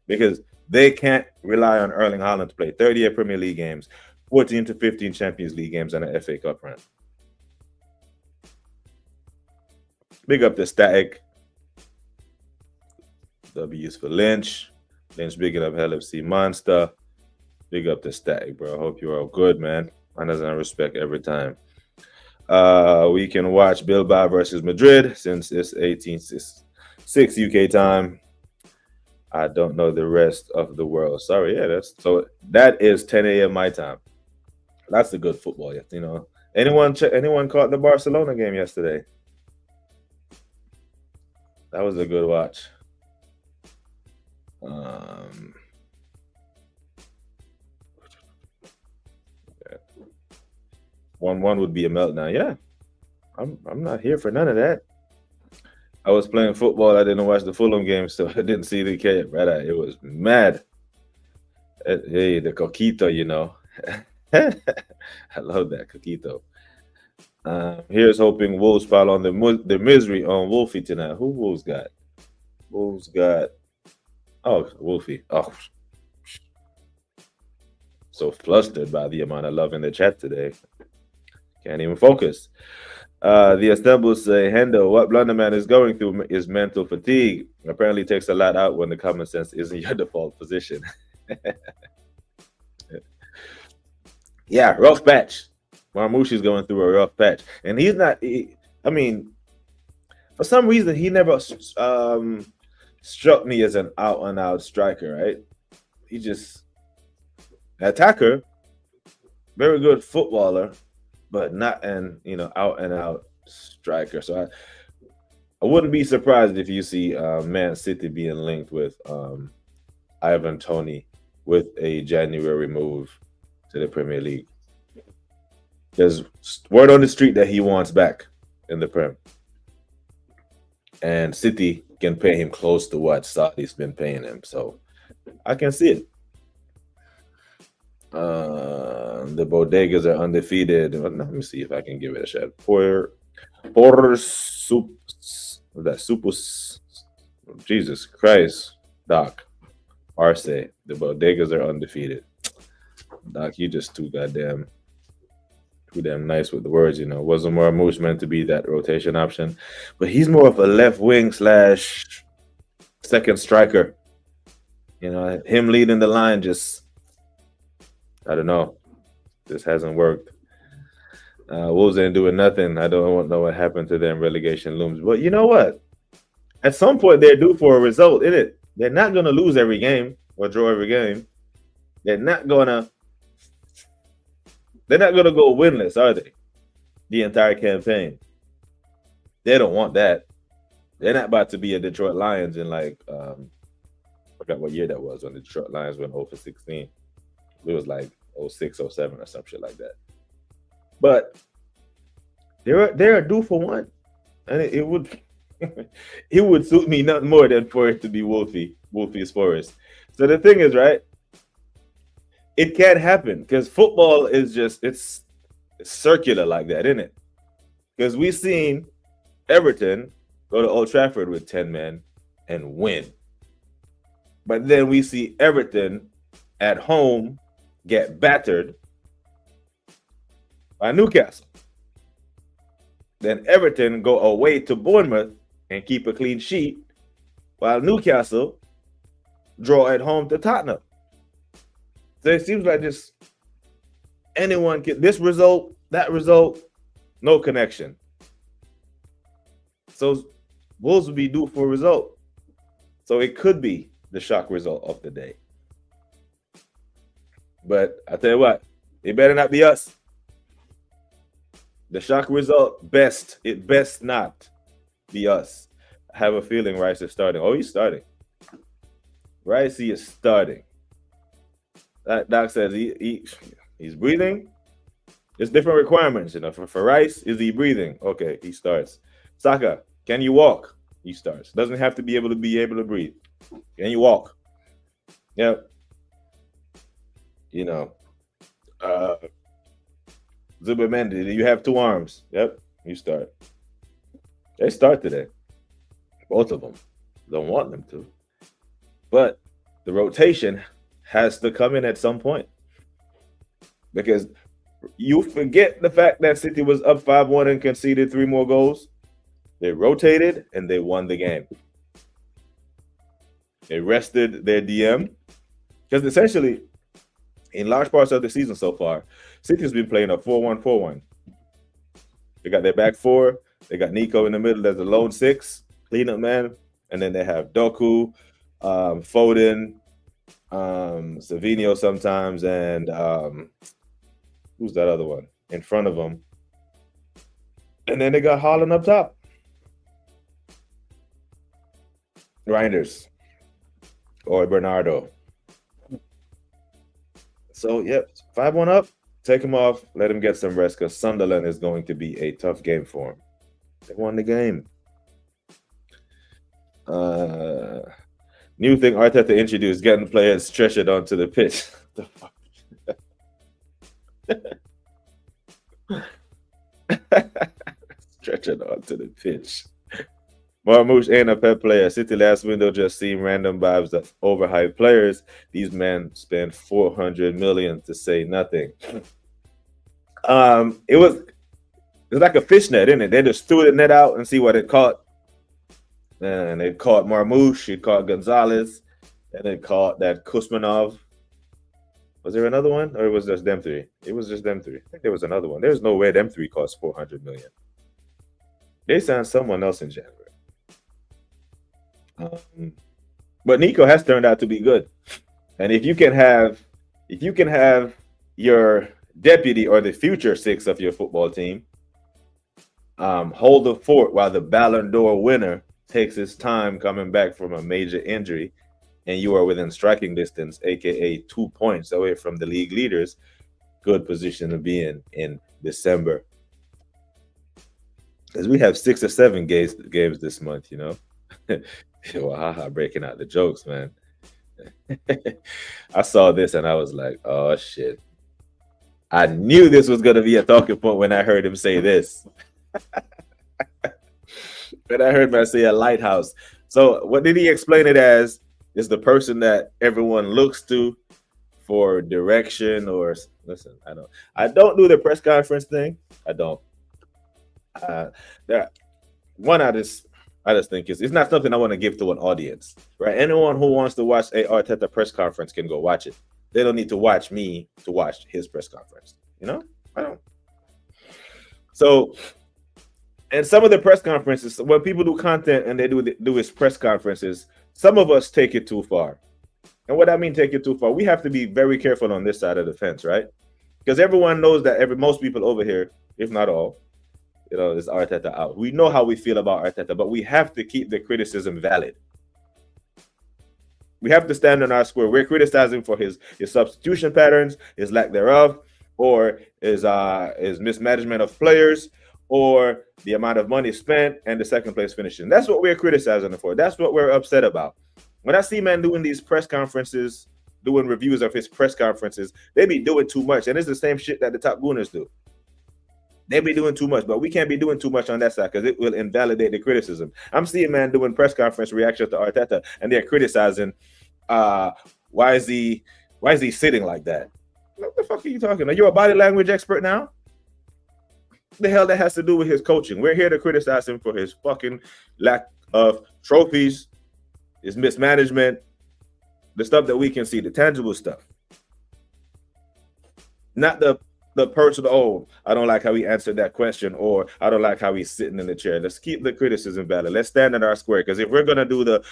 A: Because they can't rely on Erling Haaland to play 30 Premier League games, 14 to 15 Champions League games, and an FA Cup run. Big up to Static. W's for Lynch. Lynch bigging up LFC Monster. Big up to Static, bro. I hope you're all good, man. Honors and respect every time. We can watch Bilbao versus Madrid since it's 18:06 UK time. I don't know the rest of the world. Sorry, yeah, that is 10 a.m. my time. That's the good football, you know. Anyone caught the Barcelona game yesterday? That was a good watch. 1-1 would be a meltdown. Yeah, I'm not here for none of that. I was playing football. I didn't watch the Fulham game, so I didn't see the K. Right, it was mad. Hey, the Coquito, you know. I love that Coquito. Here's hoping Wolves pile on the misery on Wolfie tonight. Who Wolves got? Wolves got. Oh, Wolfie. Oh, so flustered by the amount of love in the chat today. Can't even focus. The assembles say, Hendo, what Blunderman is going through is mental fatigue. Apparently takes a lot out when the common sense isn't your default position. Yeah, rough patch. Marmouche going through a rough patch. And he's not, for some reason, he never struck me as an out-and-out striker, right? he just attacker, very good footballer, but not an out and out striker. So I wouldn't be surprised if you see Man City being linked with Ivan Toney with a January move to the Premier League. There's word on the street that he wants back in the Prem. And City can pay him close to what Saudi's been paying him. So I can see it. The Bodegas are undefeated. Let me see if I can give it a shot. Supus. Jesus Christ, Doc. Arce. The Bodegas are undefeated. Doc, you just too damn nice with the words, Wasn't Marmoush meant to be that rotation option? But he's more of a left wing / second striker. Him leading the line just, I don't know. This hasn't worked. Wolves ain't doing nothing. I don't know what happened to them. Relegation looms. But you know what? At some point, they're due for a result, isn't it? They're not going to lose every game or draw every game. They're not going to go winless, are they? The entire campaign. They don't want that. They're not about to be a Detroit Lions in I forgot what year that was when the Detroit Lions went 0-16. It was like 06, 07 or some shit like that. But they're due for one. And it would it would suit me nothing more than for it to be Wolfie's Forest. So the thing is, right? It can't happen because football is just it's circular like that, isn't it? Because we've seen Everton go to Old Trafford with 10 men and win. But then we see Everton at home get battered by Newcastle. Then Everton go away to Bournemouth and keep a clean sheet, while Newcastle draw at home to Tottenham. So it seems like just anyone can, this result, that result, no connection. So Wolves will be due for a result. So it could be the shock result of the day. But I tell you what, it better not be us. The shock result, it best not be us. I have a feeling Rice is starting. Oh, he's starting. Rice, he is starting. That Doc says he's breathing. There's different requirements, For Rice, is he breathing? Okay, he starts. Saka, can you walk? He starts. Doesn't have to be able to breathe. Can you walk? Yep. Zubimendi, do you have 2 arms? Yep, you start. They start today. Both of them. Don't want them to. But the rotation has to come in at some point. Because you forget the fact that City was up 5-1 and conceded 3 more goals. They rotated and they won the game. They rested their DM. Because essentially, in large parts of the season so far, City's been playing a 4-1-4-1. They got their back 4. They got Nico in the middle as a lone 6, cleanup man. And then they have Doku, Foden, Savinho sometimes, and who's that other one in front of them? And then they got Haaland up top. Reinders or Bernardo. So, 5-1 up. Take him off. Let him get some rest because Sunderland is going to be a tough game for him. They won the game. New thing Arteta introduced, getting players stretched onto the pitch. The fuck? Stretching onto the pitch. Marmoush ain't a Pep player. City last window just seemed random vibes of overhyped players. These men spent 400 million to say nothing. It was like a fishnet, isn't it? They just threw the net out and see what it caught. And it caught Marmoush, it caught Gonzalez, and it caught that Kusmanov. Was there another one? Or it was just them 3? It was just them 3. I think there was another one. There's no way them 3 cost 400 million. They signed someone else in January. But Nico has turned out to be good. And if you can have your deputy or the future six of your football team hold the fort while the Ballon d'Or winner takes his time coming back from a major injury, and you are within striking distance, aka 2 points away from the league leaders, good position to be in December. Because we have 6 or 7 games this month, you know. Well, breaking out the jokes, man. I saw this and I was like, oh shit. I knew this was gonna be a talking point when I heard him say this. When I heard him say a lighthouse. So what did he explain it as? Is the person that everyone looks to for direction or listen, I don't do the press conference thing. I don't. I just think it's not something I want to give to an audience, right? Anyone who wants to watch a Arteta press conference can go watch it. They don't need to watch me to watch his press conference. You know, I don't. So, and some of the press conferences, when people do content and they do his press conferences, some of us take it too far. And what I mean, take it too far, we have to be very careful on this side of the fence, right? Because everyone knows that most people over here, if not all, you know, is Arteta out. We know how we feel about Arteta, but we have to keep the criticism valid. We have to stand on our square. We're criticizing for his substitution patterns, his lack thereof, or his mismanagement of players, or the amount of money spent and the second place finishing. That's what we're criticizing him for. That's what we're upset about. When I see man doing these press conferences, doing reviews of his press conferences, they be doing too much. And it's the same shit that the top gooners do. They be doing too much, but we can't be doing too much on that side because it will invalidate the criticism. I'm seeing man doing press conference reactions to Arteta, and they're criticizing why is he sitting like that? What the fuck are you talking? Are you a body language expert now? What the hell that has to do with his coaching? We're here to criticize him for his fucking lack of trophies, his mismanagement, the stuff that we can see, the tangible stuff. Not the person, oh, I don't like how he answered that question, or I don't like how he's sitting in the chair. Let's keep the criticism valid. Let's stand in our square. Because if we're gonna do the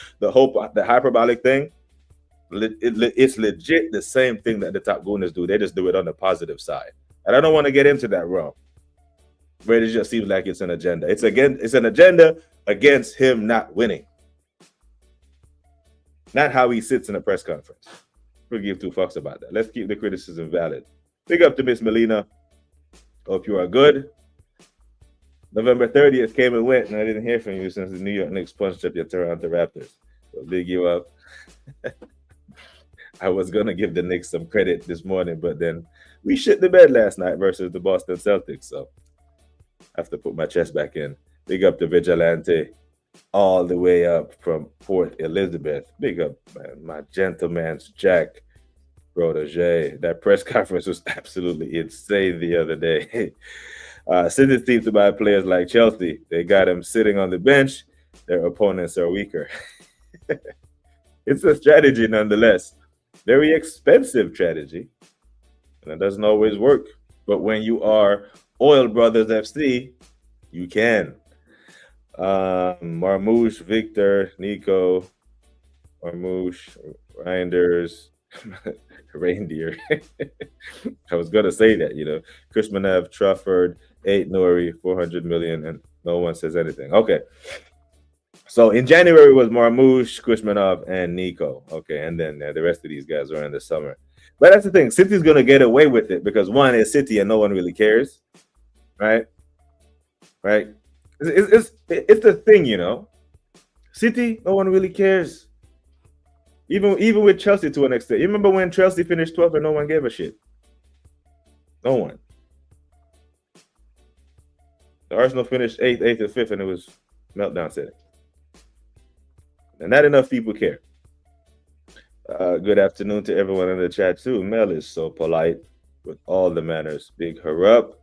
A: hyperbolic thing, it's legit the same thing that the top gooners do. They just do it on the positive side. And I don't want to get into that realm where it just seems like it's an agenda. It's an agenda against him not winning. Not how he sits in a press conference. We'll give 2 fucks about that. Let's keep the criticism valid. Big up to Miss Melina. Hope you are good. November 30th came and went, and I didn't hear from you since the New York Knicks punched up your Toronto Raptors. So big you up. I was going to give the Knicks some credit this morning, but then we shit the bed last night versus the Boston Celtics. So I have to put my chest back in. Big up to Vigilante all the way up from Port Elizabeth. Big up, man. My gentleman's Jack protege. That press conference was absolutely insane the other day. City seems to buy players like Chelsea. They got him sitting on the bench. Their opponents are weaker. It's a strategy nonetheless. Very expensive strategy. And it doesn't always work. But when you are Oil Brothers FC, you can. Marmouche, Victor, Nico, Marmouche, Reinders, Reindeer. I was going to say that, you know. Krishmanev, Trafford, 8 Nori, 400 million, and no one says anything. Okay. So in January was Marmouche, Krishmanov, and Nico. Okay, and then the rest of these guys are in the summer. But that's the thing. City's going to get away with it because one is City and no one really cares. Right? Right? It's the thing, you know. City, no one really cares. Even with Chelsea to an extent. You remember when Chelsea finished 12th and no one gave a shit? No one. The Arsenal finished 8th and 5th, and it was meltdown city. And not enough people care. Good afternoon to everyone in the chat too. Mel is so polite with all the manners. Big her up.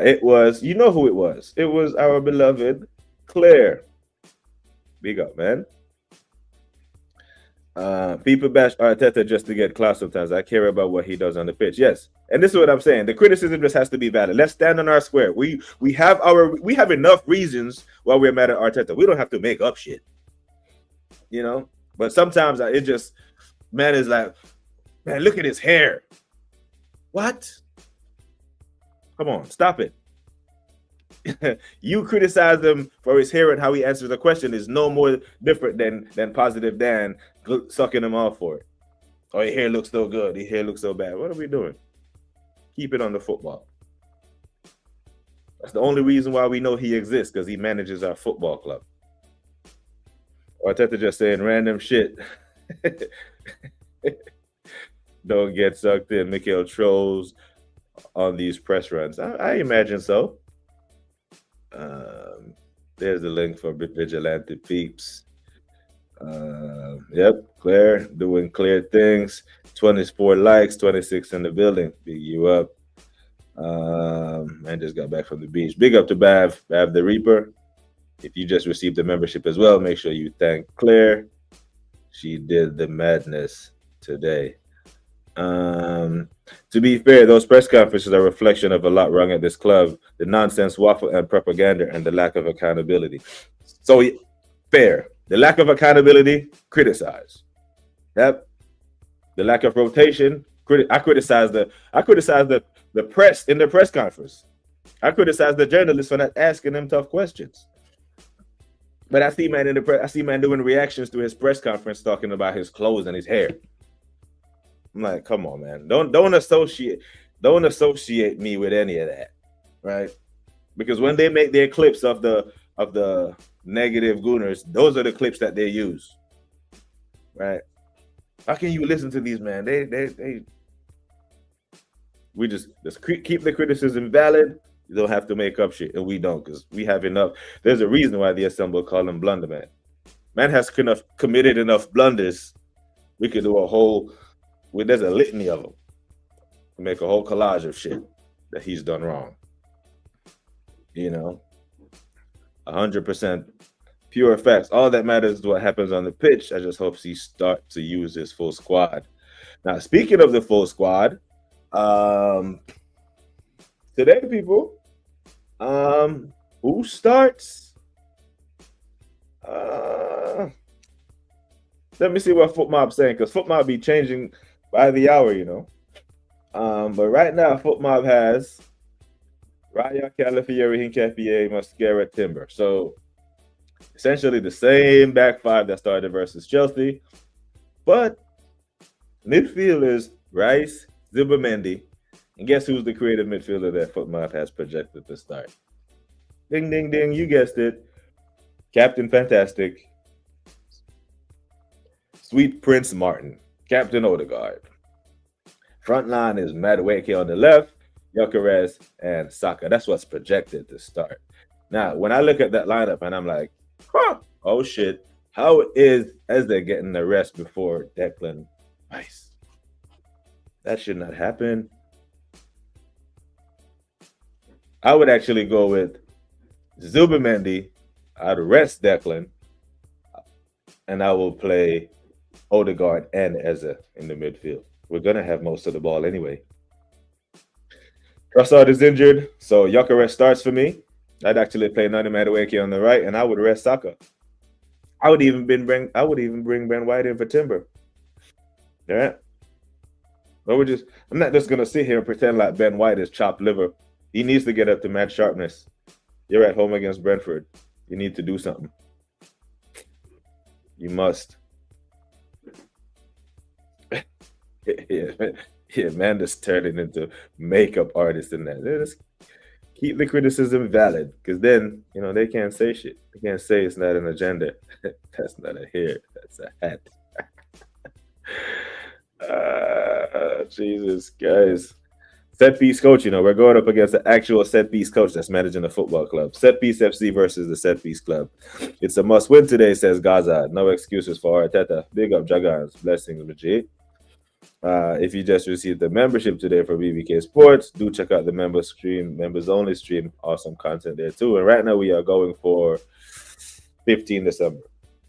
A: It was, you know who it was. It was our beloved Claire. Big up, man. People bash Arteta just to get class sometimes. I care about what he does on the pitch. Yes. And this is what I'm saying. The criticism just has to be valid. Let's stand on our square. We have enough reasons why we're mad at Arteta. We don't have to make up shit. You know? But sometimes Man is like, man, look at his hair. What? Come on, stop it. You criticize him for his hair and how he answers the question is no more different than Positive Dan sucking him off for it. Oh, your hair looks so good. Your hair looks so bad. What are we doing? Keep it on the football. That's the only reason why we know he exists, because he manages our football club. Arteta just saying random shit. Don't get sucked in. Mikel trolls on these press runs. I imagine so. There's the link for Vigilante Peeps. Yep, Claire doing clear things. 24 likes, 26 in the building. Big you up. Man just got back from the beach. Big up to Bav the Reaper. If you just received the membership as well, make sure you thank Claire. She did the madness today. To be fair, those press conferences are a reflection of a lot wrong at this club, the nonsense, waffle, and propaganda, and the lack of accountability. So, fair. The lack of accountability, criticize. Yep. The lack of rotation, I criticize the press in the press conference. I criticize the journalists for not asking them tough questions. But I see man in the press. I see man doing reactions to his press conference talking about his clothes and his hair. I'm like, come on, man. Don't associate me with any of that, right? Because when they make their clips of the negative gooners, those are the clips that they use, right? How can you listen to these, man? We just keep the criticism valid. You don't have to make up shit, and we don't, because we have enough. There's a reason why the Assembly call him Blunder Man. Man has committed enough blunders. We could do a whole. There's a litany of them. Make a whole collage of shit that he's done wrong. 100% pure facts. All that matters is what happens on the pitch. I just hope he starts to use his full squad. Now, speaking of the full squad, today, people, who starts? Let me see what FootMob's saying, because FootMob be changing by the hour, But right now, FootMob has Raya, Calafiori, Hincapié, Mascara, Timber. So essentially the same back five that started versus Chelsea. But midfield is Rice, Zubimendi, and guess who's the creative midfielder that FootMob has projected to start? Ding, ding, ding, you guessed it. Captain Fantastic. Sweet Prince Martin. Captain Odegaard. Front line is Madueke on the left, Gyökeres, and Saka. That's what's projected to start. Now, when I look at that lineup and I'm like, oh shit, how is Eze getting the rest before Declan Rice? That should not happen. I would actually go with Zubimendi. I'd rest Declan, and I will play Odegaard and Eze in the midfield. We're going to have most of the ball anyway. Trossard is injured, so Gyökeres starts for me. I'd actually play Nani Madueke on the right, and I would rest Saka. I would even bring Ben White in for Timber. All right? But I'm not just going to sit here and pretend like Ben White is chopped liver. He needs to get up to match sharpness. You're at home against Brentford. You need to do something. You must. Yeah, man, just turning into makeup artist in that. Just keep the criticism valid, because then they can't say shit. They can't say it's not an agenda. That's not a hair. That's a hat. Jesus, guys. Set piece coach. We're going up against the actual set piece coach that's managing the football club. Set piece FC versus the set piece club. It's a must win today, says Gaza. No excuses for Arteta. Big up Jagans. Blessings, Majid. If you just received the membership today for BBK Sports, do check out the members only stream. Awesome content there too. And right now we are going for 15 December.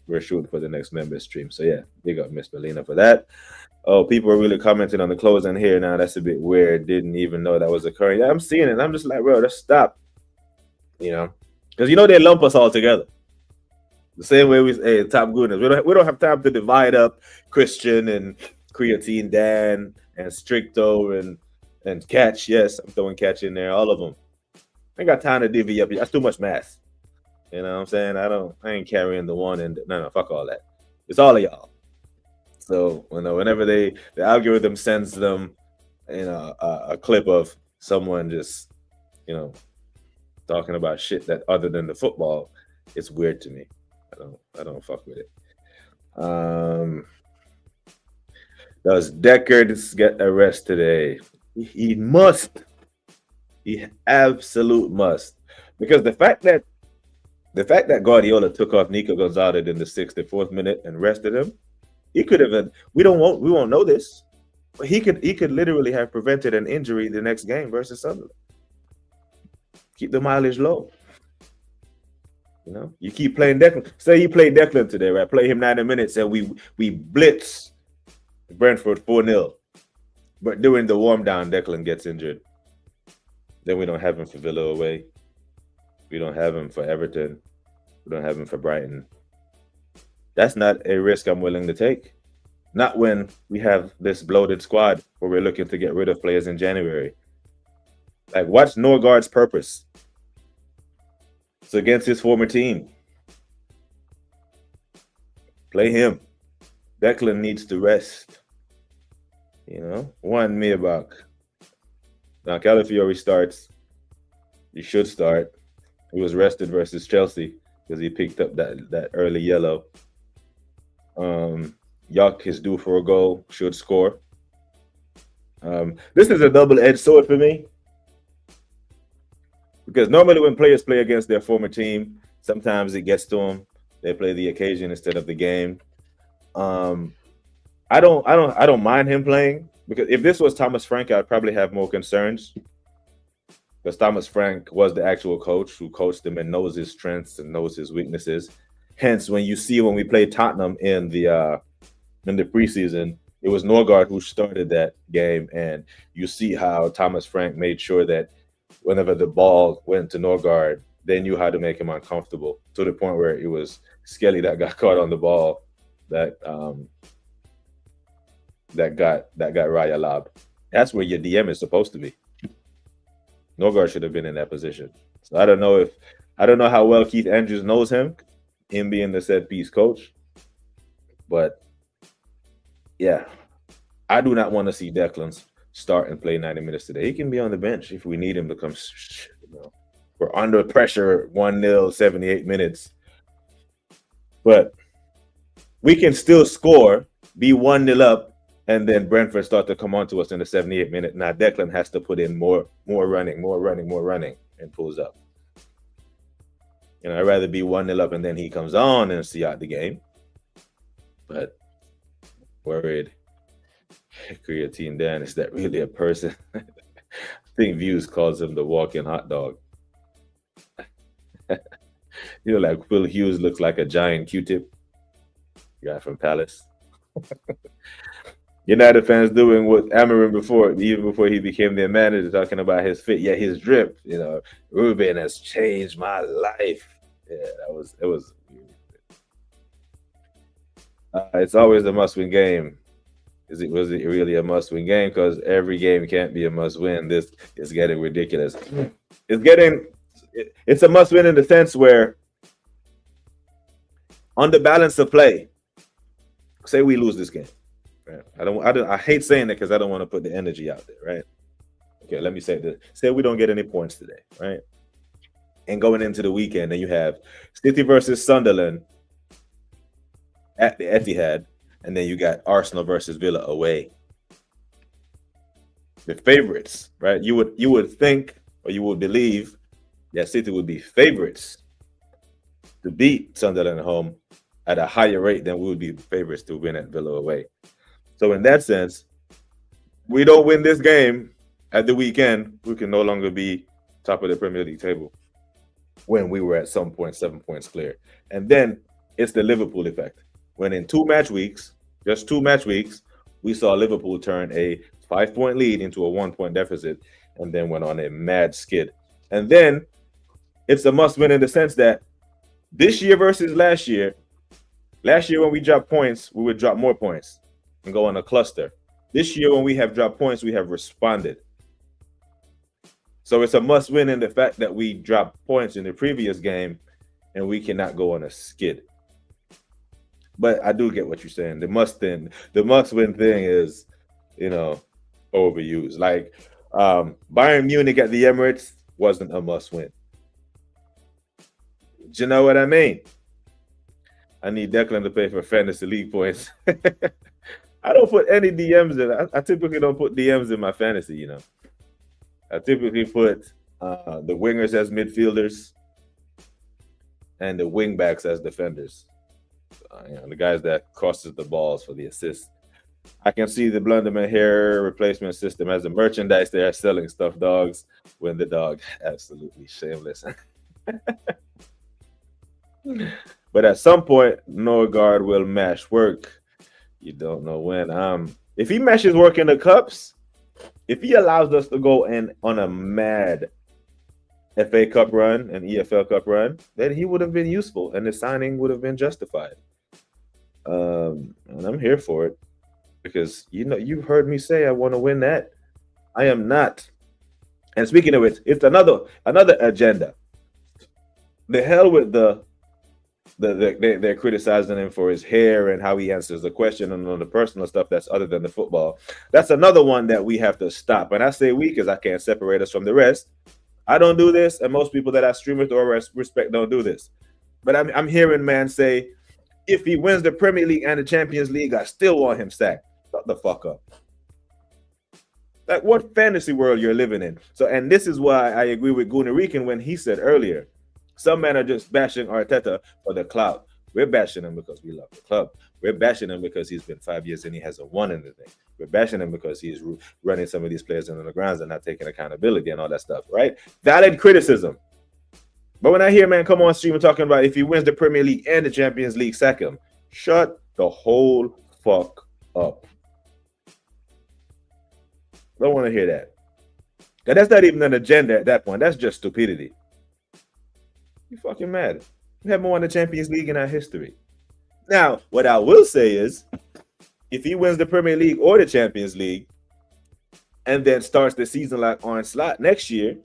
A: We're shooting for the next member stream. So yeah, big up Miss Melina for that. Oh, people are really commenting on the closing here now. That's a bit weird. Didn't even know that was occurring. Yeah, I'm seeing it. I'm just like, bro, let's stop. Because they lump us all together. The same way we say Top Goodness. We don't have time to divide up Christian and Creatine Dan and Stricto and Catch. Yes, I'm throwing Catch in there, all of them. I ain't got time to divvy up. That's too much math. You know what I'm saying? I ain't carrying the one and no, fuck all that. It's all of y'all. So whenever the algorithm sends them, a clip of someone just, talking about shit that other than the football, it's weird to me. I don't fuck with it. Does Deckard get a rest today? He must. He absolute must. Because the fact that Guardiola took off Nico Gonzalez in the 64th minute and rested him, he could have. We won't know this, but he could literally have prevented an injury the next game versus Sunderland. Keep the mileage low. You keep playing Declan. Say you play Declan today, right? Play him 90 minutes and we blitz Brentford 4-0. But during the warm down, Declan gets injured. Then we don't have him for Villa away. We don't have him for Everton. We don't have him for Brighton. That's not a risk I'm willing to take. Not when we have this bloated squad where we're looking to get rid of players in January. Like, what's Norgard's purpose? It's against his former team. Play him. Declan needs to rest. Juan Mirbach. Now, Calafiori starts. He should start. He was rested versus Chelsea because he picked up that early yellow. Yuck is due for a goal. Should score. This is a double-edged sword for me. Because normally when players play against their former team, sometimes it gets to them. They play the occasion instead of the game. I don't mind him playing, because if this was Thomas Frank, I'd probably have more concerns. Because Thomas Frank was the actual coach who coached him and knows his strengths and knows his weaknesses. Hence, when we played Tottenham in the preseason, it was Norgard who started that game, and you see how Thomas Frank made sure that whenever the ball went to Norgard, they knew how to make him uncomfortable, to the point where it was Skelly that got caught on the ball that got Raya Lab. That's where your DM is supposed to be. Norgard should have been in that position. So I don't know how well Keith Andrews knows him being the set piece coach. But yeah, I do not want to see Declan start and play 90 minutes today. He can be on the bench if we need him to come. We're under pressure, 1-0, 78 minutes. But we can still score, be 1-0 up, and then Brentford start to come on to us in the 78th minute. Now Declan has to put in more running, and pulls up. I'd rather be 1-0 up and then he comes on and see out the game. But worried. Creatine Dan, is that really a person? I think Views calls him the walking hot dog. Like Will Hughes looks like a giant Q-tip. Guy from Palace. United fans doing what Amorim even before he became their manager, talking about his fit, his drip. Ruben has changed my life. Yeah, it was. It's always a must-win game. Was it really a must-win game? Because every game can't be a must-win. This is getting ridiculous. It's a must-win in the sense where, on the balance of play, say we lose this game. Right? I hate saying that because I don't want to put the energy out there, right? Okay, let me say this. Say we don't get any points today, right? And going into the weekend, then you have City versus Sunderland at the Etihad, and then you got Arsenal versus Villa away. The favorites, right? You would think, or you would believe, that City would be favorites to beat Sunderland at home at a higher rate than we would be favorites to win at Villa away. So in that sense, we don't win this game at the weekend, we can no longer be top of the Premier League table when we were at some point 7 points clear. And then it's the Liverpool effect. When in just 2 match weeks, we saw Liverpool turn a 5-point lead into a 1-point deficit and then went on a mad skid. And then it's a must win in the sense that This year versus last year when we dropped points, we would drop more points and go on a cluster. This year when we have dropped points, we have responded. So it's a must win in the fact that we dropped points in the previous game and we cannot go on a skid. But I do get what you're saying. The must win thing is, overused. Like Bayern Munich at the Emirates wasn't a must win. Do you know what I mean? I need Declan to pay for fantasy league points. I don't put any DMs in. I typically don't put DMs in my fantasy, I typically put the wingers as midfielders and the wing backs as defenders. The guys that crosses the balls for the assist. I can see the Blunderman hair replacement system as a merchandise. They are selling stuffed dogs when the dog absolutely shameless. But at some point, Norgard will mash work. You don't know when. If he meshes work in the cups, if he allows us to go in on a mad FA Cup run and EFL Cup run, then he would have been useful and the signing would have been justified. And I'm here for it because you've heard me say I want to win that. I am not. And speaking of it, it's another agenda. The hell with they're criticizing him for his hair and how he answers the question and on the personal stuff that's other than the football. That's another one that we have to stop. And I say we because I can't separate us from the rest. I don't do this, and most people that I stream with or respect don't do this. But I'm hearing man say, if he wins the Premier League and the Champions League, I still want him sacked. Shut the fuck up. Like, what fantasy world you're living in? So, and this is why I agree with Gunarikin when he said earlier, some men are just bashing Arteta for the clout. We're bashing him because we love the club. We're bashing him because he's been 5 years and he hasn't won anything. We're bashing him because he's running some of these players into the grounds and not taking accountability and all that stuff, right? Valid criticism. But when I hear man come on stream and talking about if he wins the Premier League and the Champions League, sack him. Shut the whole fuck up. Don't want to hear that. And that's not even an agenda at that point. That's just stupidity. You fucking mad. We haven't won the Champions League in our history. Now, what I will say is, if he wins the Premier League or the Champions League, and then starts the season like on slot next year,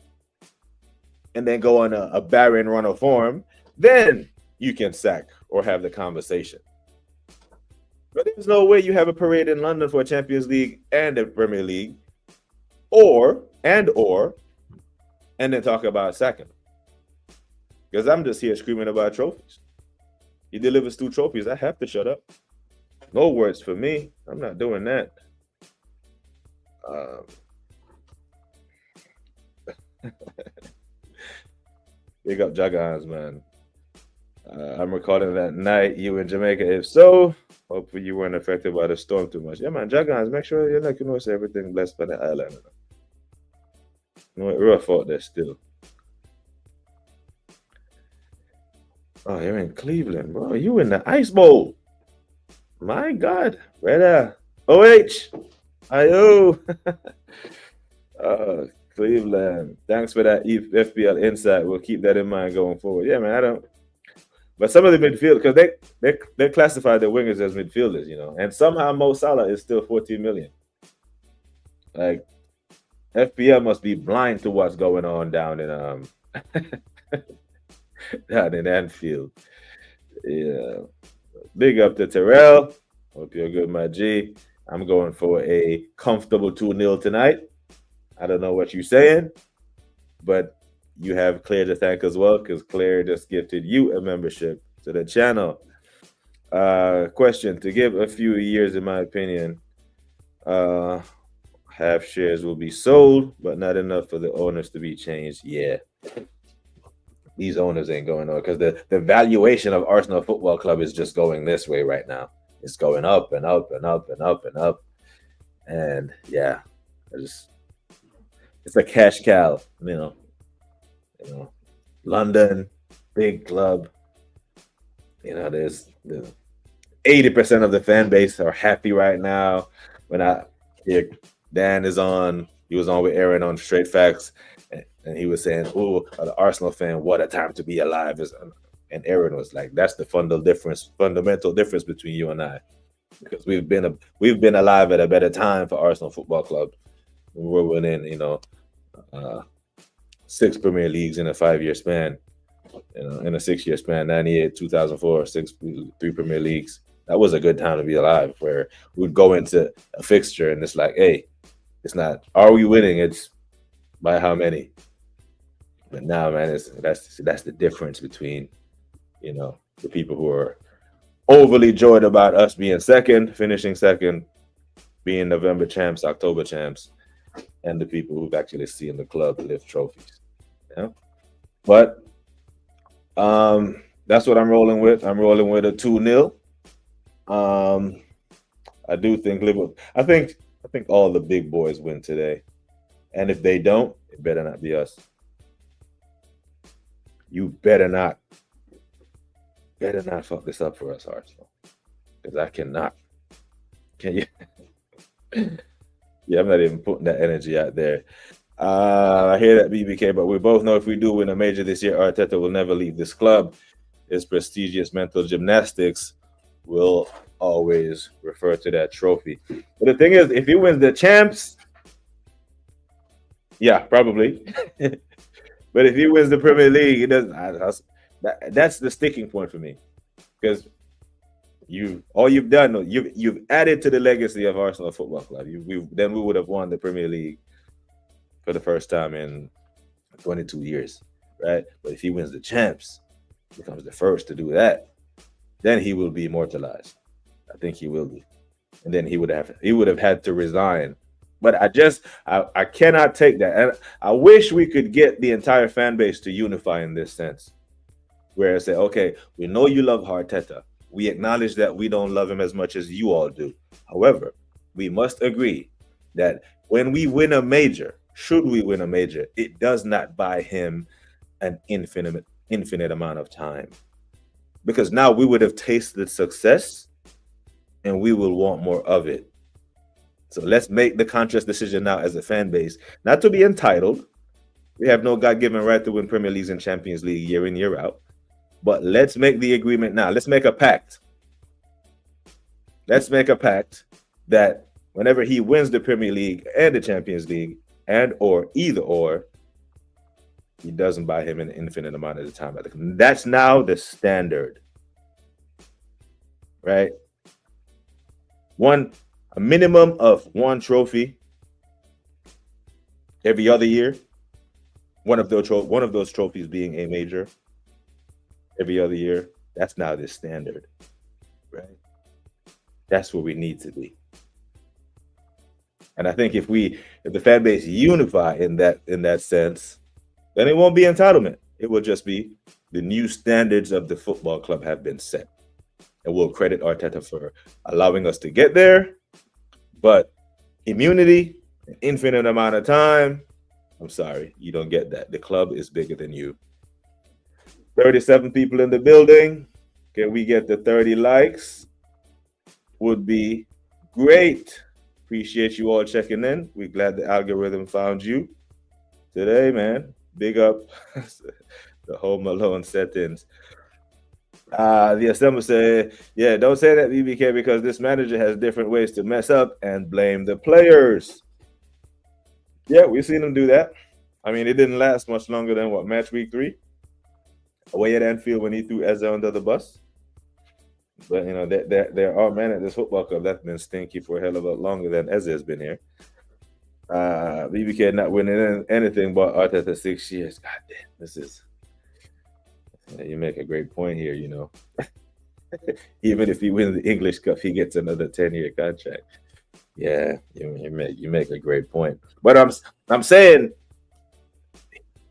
A: and then go on a barren run of form, then you can sack or have the conversation. But there's no way you have a parade in London for a Champions League and a Premier League, and then talk about sacking. Because I'm just here screaming about trophies. He delivers 2 trophies. I have to shut up. No words for me. I'm not doing that. Big up Jaggans, man. I'm recording that night. You in Jamaica? If so, hopefully you weren't affected by the storm too much. Yeah, man. Jaggans, make sure it's everything blessed by the island. It's rough out there still. Oh, you're in Cleveland, bro. You in the Ice Bowl. My God. Brother. OH. IO. Cleveland. Thanks for that FPL insight. We'll keep that in mind going forward. Yeah, man, but some of the midfield, because they classify their wingers as midfielders, and somehow Mo Salah is still 14 million. Like, FPL must be blind to what's going on down in down in Anfield. Yeah. Big up to Terrell. Hope you're good, my G. I'm going for a comfortable 2-0 tonight. I don't know what you're saying, but you have Claire to thank as well, because Claire just gifted you a membership to the channel. Question: to give a few years, in my opinion, half shares will be sold, but not enough for the owners to be changed. Yeah. These owners ain't going on, because the valuation of Arsenal Football Club is just going this way right now. It's going up and up and up and up and up. And yeah, it's a cash cow, London, big club. There's 80% of the fan base are happy right now. When I hear Dan is on, he was on with Aaron on Straight Facts, and he was saying, "Oh, the Arsenal fan, what a time to be alive!" And Aaron was like, "That's the fundamental difference between you and I, because we've been alive at a better time for Arsenal Football Club. We're winning, 6 Premier Leagues in a 5-year span, in a 6-year span, 98, 2004, 3 Premier Leagues. That was a good time to be alive, where we'd go into a fixture and it's like, hey, it's not, are we winning? It's by how many? But now, man, that's the difference between, the people who are overly joyed about us being second, finishing second, being November champs, October champs, and the people who've actually seen the club lift trophies. Yeah. But that's what I'm rolling with. I'm rolling with a 2-0. I do think Liverpool. I think all the big boys win today, and if they don't, it better not be us. You better not fuck this up for us, Arsenal, because I cannot. Can you? Yeah, I'm not even putting that energy out there. I hear that, BBK, but we both know if we do win a major this year, Arteta will never leave this club. His prestigious mental gymnastics will always refer to that trophy. But the thing is, if he wins the champs, yeah, probably. But if he wins the Premier League, it doesn't. That's the sticking point for me, because you've added to the legacy of Arsenal Football Club. Then we would have won the Premier League for the first time in 22 years, right? But if he wins the champs, becomes the first to do that, then he will be immortalized. I think he will be, and then he would have had to resign. But I cannot take that, and I wish we could get the entire fan base to unify in this sense, where I say, okay, we know you love Arteta. We acknowledge that we don't love him as much as you all do. However, we must agree that when we win a major, should we win a major, it does not buy him an infinite amount of time, because now we would have tasted success and we will want more of it. So let's make the conscious decision now as a fan base, not to be entitled. We have no God-given right to win Premier Leagues and Champions League year in, year out. But let's make the agreement now. Let's make a pact. Let's make a pact that whenever he wins the Premier League and the Champions League, and or either or, he doesn't buy him an infinite amount of the time. That's now the standard, right? A minimum of 1 trophy every other year. One of those trophies being a major every other year. That's now the standard, right? That's where we need to be. And I think if the fan base unify in that sense, then it won't be entitlement. It will just be the new standards of the football club have been set. And we'll credit Arteta for allowing us to get there. But immunity, an infinite amount of time, I'm sorry, you don't get that. The club is bigger than you. 37 people in the building. Can we get the 30 likes? Would be great. Appreciate you all checking in. We're glad the algorithm found you today, man. Big up the Home Alone settings. The assembly say, yeah, don't say that, BBK, because this manager has different ways to mess up and blame the players. Yeah, we've seen him do that. I mean, it didn't last much longer than match week 3? Away at Anfield when he threw Eze under the bus. But, there are men at this football club that's been stinky for a hell of a lot longer than Eze has been here. BBK not winning anything but Arteta 6 years. God damn, this is... You make a great point here, Even if he wins the English Cup, he gets another 10-year contract. Yeah, you make a great point. But I'm saying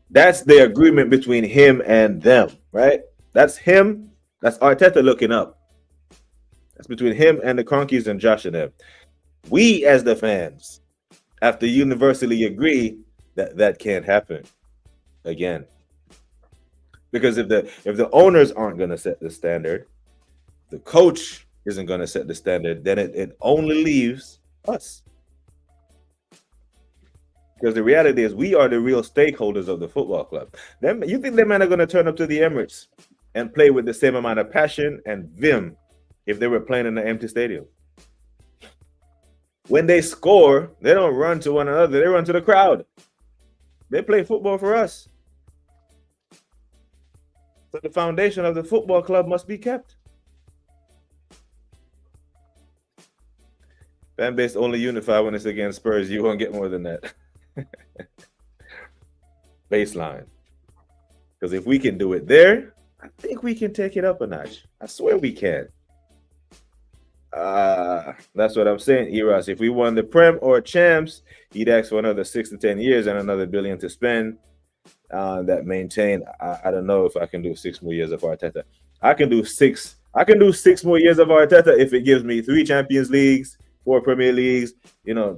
A: that's the agreement between him and them, right? That's him. That's Arteta looking up. That's between him and the Cronkies and Josh and them. We, as the fans, have to universally agree that can't happen again. Because if the owners aren't going to set the standard, the coach isn't going to set the standard, then it only leaves us. Because the reality is we are the real stakeholders of the football club. You think them men are going to turn up to the Emirates and play with the same amount of passion and vim if they were playing in an empty stadium. When they score, they don't run to one another, they run to the crowd. They play football for us. So the foundation of the football club must be kept. Fan base only unify when it's against Spurs. You won't get more than that. Baseline. Because if we can do it there, I think we can take it up a notch. I swear we can. That's what I'm saying, Eros. If we won the Prem or Champs, he'd ask for another 6 to 10 years and another $1 billion to spend. That maintain. I don't know if I can do 6 more years of Arteta. I can do 6 more years of Arteta if it gives me 3 Champions Leagues, 4 Premier Leagues,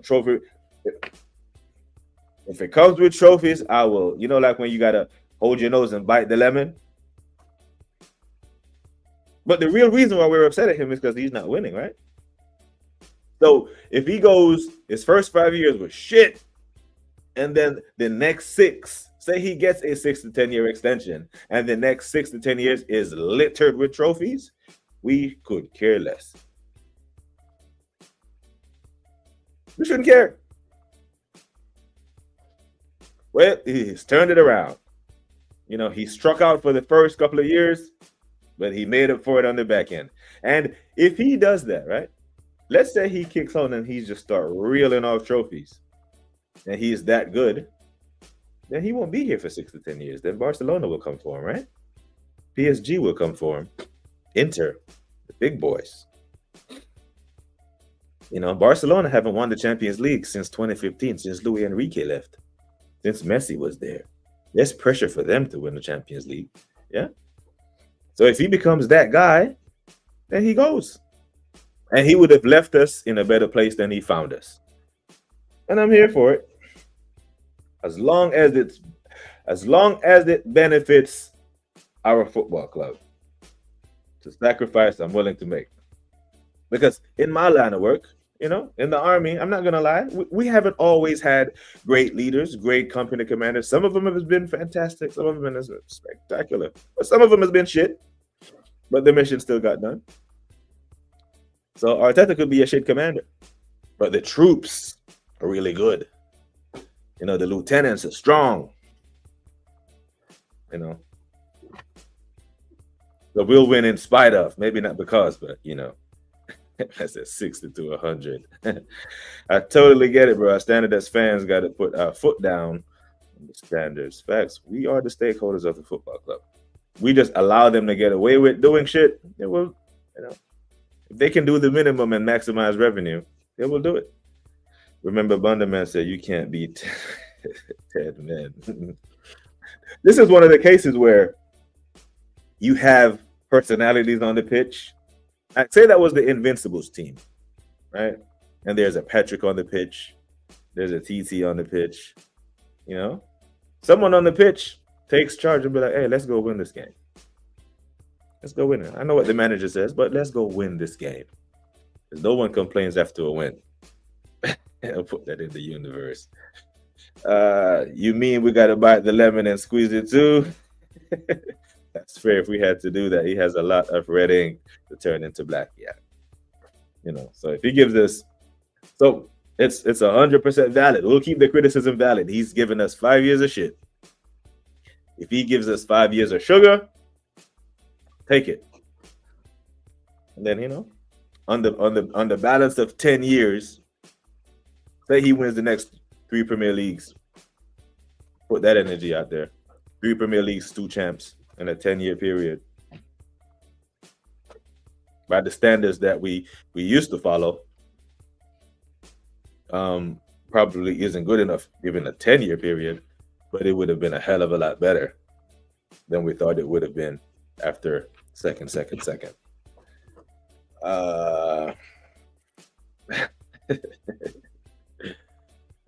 A: trophy. If it comes with trophies, I will. Like when you gotta hold your nose and bite the lemon. But the real reason why we're upset at him is because he's not winning, right? So if he goes his first 5 years with shit, and then the next 6, say he gets a 6 to 10 year extension, and the next 6 to 10 years is littered with trophies, we could care less. We shouldn't care. Well, he's turned it around. He struck out for the first couple of years, but he made up for it on the back end. And if he does that, right? Let's say he kicks on and he just start reeling off trophies, and he's that good, then he won't be here for 6 to 10 years. Then Barcelona will come for him, right? PSG will come for him. Inter, the big boys. Barcelona haven't won the Champions League since 2015, since Luis Enrique left, since Messi was there. There's pressure for them to win the Champions League. Yeah. So if he becomes that guy, then he goes. And he would have left us in a better place than he found us. And I'm here for it. As long as it benefits our football club. It's a sacrifice I'm willing to make. Because in my line of work, in the Army, I'm not going to lie, we haven't always had great leaders, great company commanders. Some of them have been fantastic. Some of them have been spectacular. But some of them has been shit. But the mission still got done. So Arteta could be a shit commander. But the troops are really good. The lieutenants are strong. So we'll win in spite of. Maybe not because, but, I said 60 to 100. I totally get it, bro. Our standard as fans got to put our foot down on the standards. Facts. We are the stakeholders of the football club. We just allow them to get away with doing shit. They will, if they can do the minimum and maximize revenue, they will do it. Remember, Bunderman said you can't beat Ted Men. This is one of the cases where you have personalities on the pitch. I'd say that was the Invincibles team, right? And there's a Patrick on the pitch. There's a TT on the pitch. Someone on the pitch takes charge and be like, hey, let's go win this game. Let's go win it. I know what the manager says, but let's go win this game. Because no one complains after a win. I'll put that in the universe. You mean we got to bite the lemon and squeeze it too? That's fair if we had to do that. He has a lot of red ink to turn into black. Yeah. So if he gives us, so it's 100% valid. We'll keep the criticism valid. He's given us 5 years of shit. If he gives us 5 years of sugar, take it. And then, on the balance of 10 years, say he wins the next 3 Premier Leagues. Put that energy out there. 3 Premier Leagues, 2 champs in a 10-year period. By the standards that we used to follow, probably isn't good enough given a 10-year period, but it would have been a hell of a lot better than we thought it would have been after second.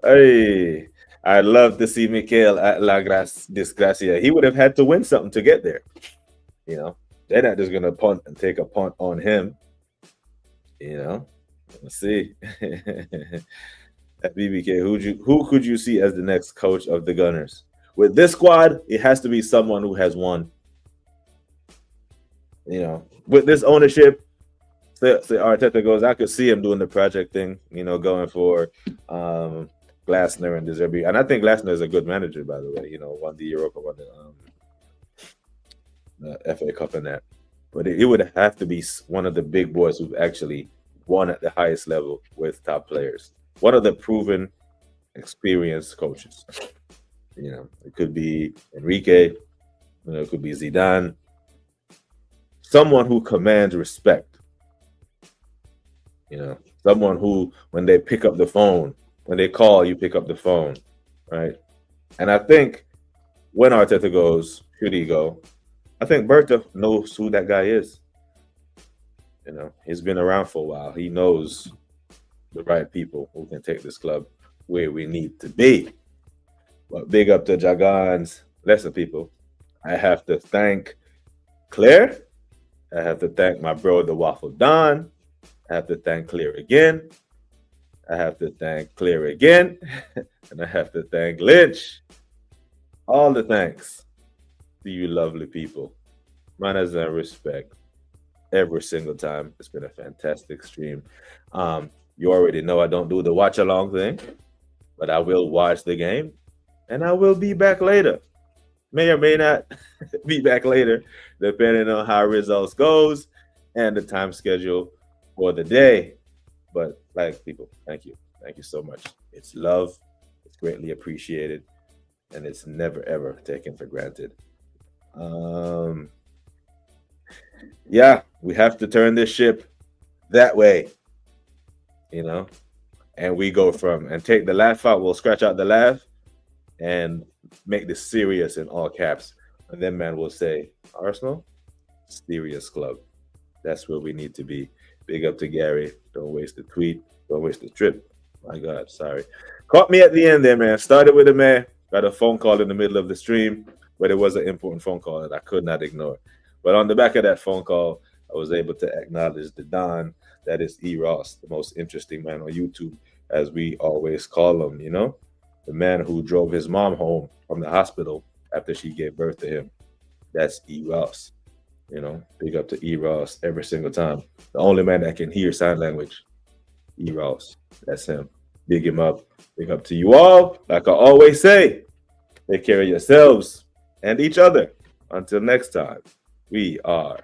A: Hey, I'd love to see Mikel at La Disgracia. He would have had to win something to get there. They're not just gonna punt and take a punt on him. Let's see. At BBK, who could you see as the next coach of the Gunners? With this squad, it has to be someone who has won. You know, with this ownership, say Arteta goes, I could see him doing the project thing, you know, going for Glasner and De Zerbi. And I think Glasner is a good manager, by the way. You know, won the Europa, won the FA Cup and that. But it would have to be one of the big boys who've actually won at the highest level with top players. One of the proven, experienced coaches. You know, it could be Enrique, you know, it could be Zidane. Someone who commands respect. You know, someone who, when they pick up the phone, when they call, you pick up the phone, right? And I think when Arteta goes, should he go? I think Berta knows who that guy is. You know, he's been around for a while. He knows the right people who can take this club where we need to be. But big up to Jagans. Listen, people, I have to thank Claire. I have to thank my bro, the Waffle Don. I have to thank Claire again. I have to thank Claire again. And I have to thank Lynch. All the thanks to you lovely people. Manners and respect every single time. It's been a fantastic stream. You already know I don't do the watch along thing, but I will watch the game and I will be back later. May or may not be back later, depending on how results goes and the time schedule for the day. But like people, thank you. Thank you so much. It's love. It's greatly appreciated. And it's never, ever taken for granted. Yeah, we have to turn this ship that way, you know, and we go from, and take the laugh out, we'll scratch out the laugh and make this serious in all caps. And then man will say, Arsenal, serious club. That's where we need to be. Big up to Gary. Don't waste the tweet. Don't waste the trip. My God, sorry. Caught me at the end there, man. Started with a man. Got a phone call in the middle of the stream, but it was an important phone call that I could not ignore. But on the back of that phone call, I was able to acknowledge the Don. That is E. Ross, the most interesting man on YouTube, as we always call him, you know? The man who drove his mom home from the hospital after she gave birth to him. That's E. Ross. You know, big up to E. Ross every single time. The only man that can hear sign language, E. Ross. That's him. Big him up. Big up to you all. Like I always say, take care of yourselves and each other. Until next time, we are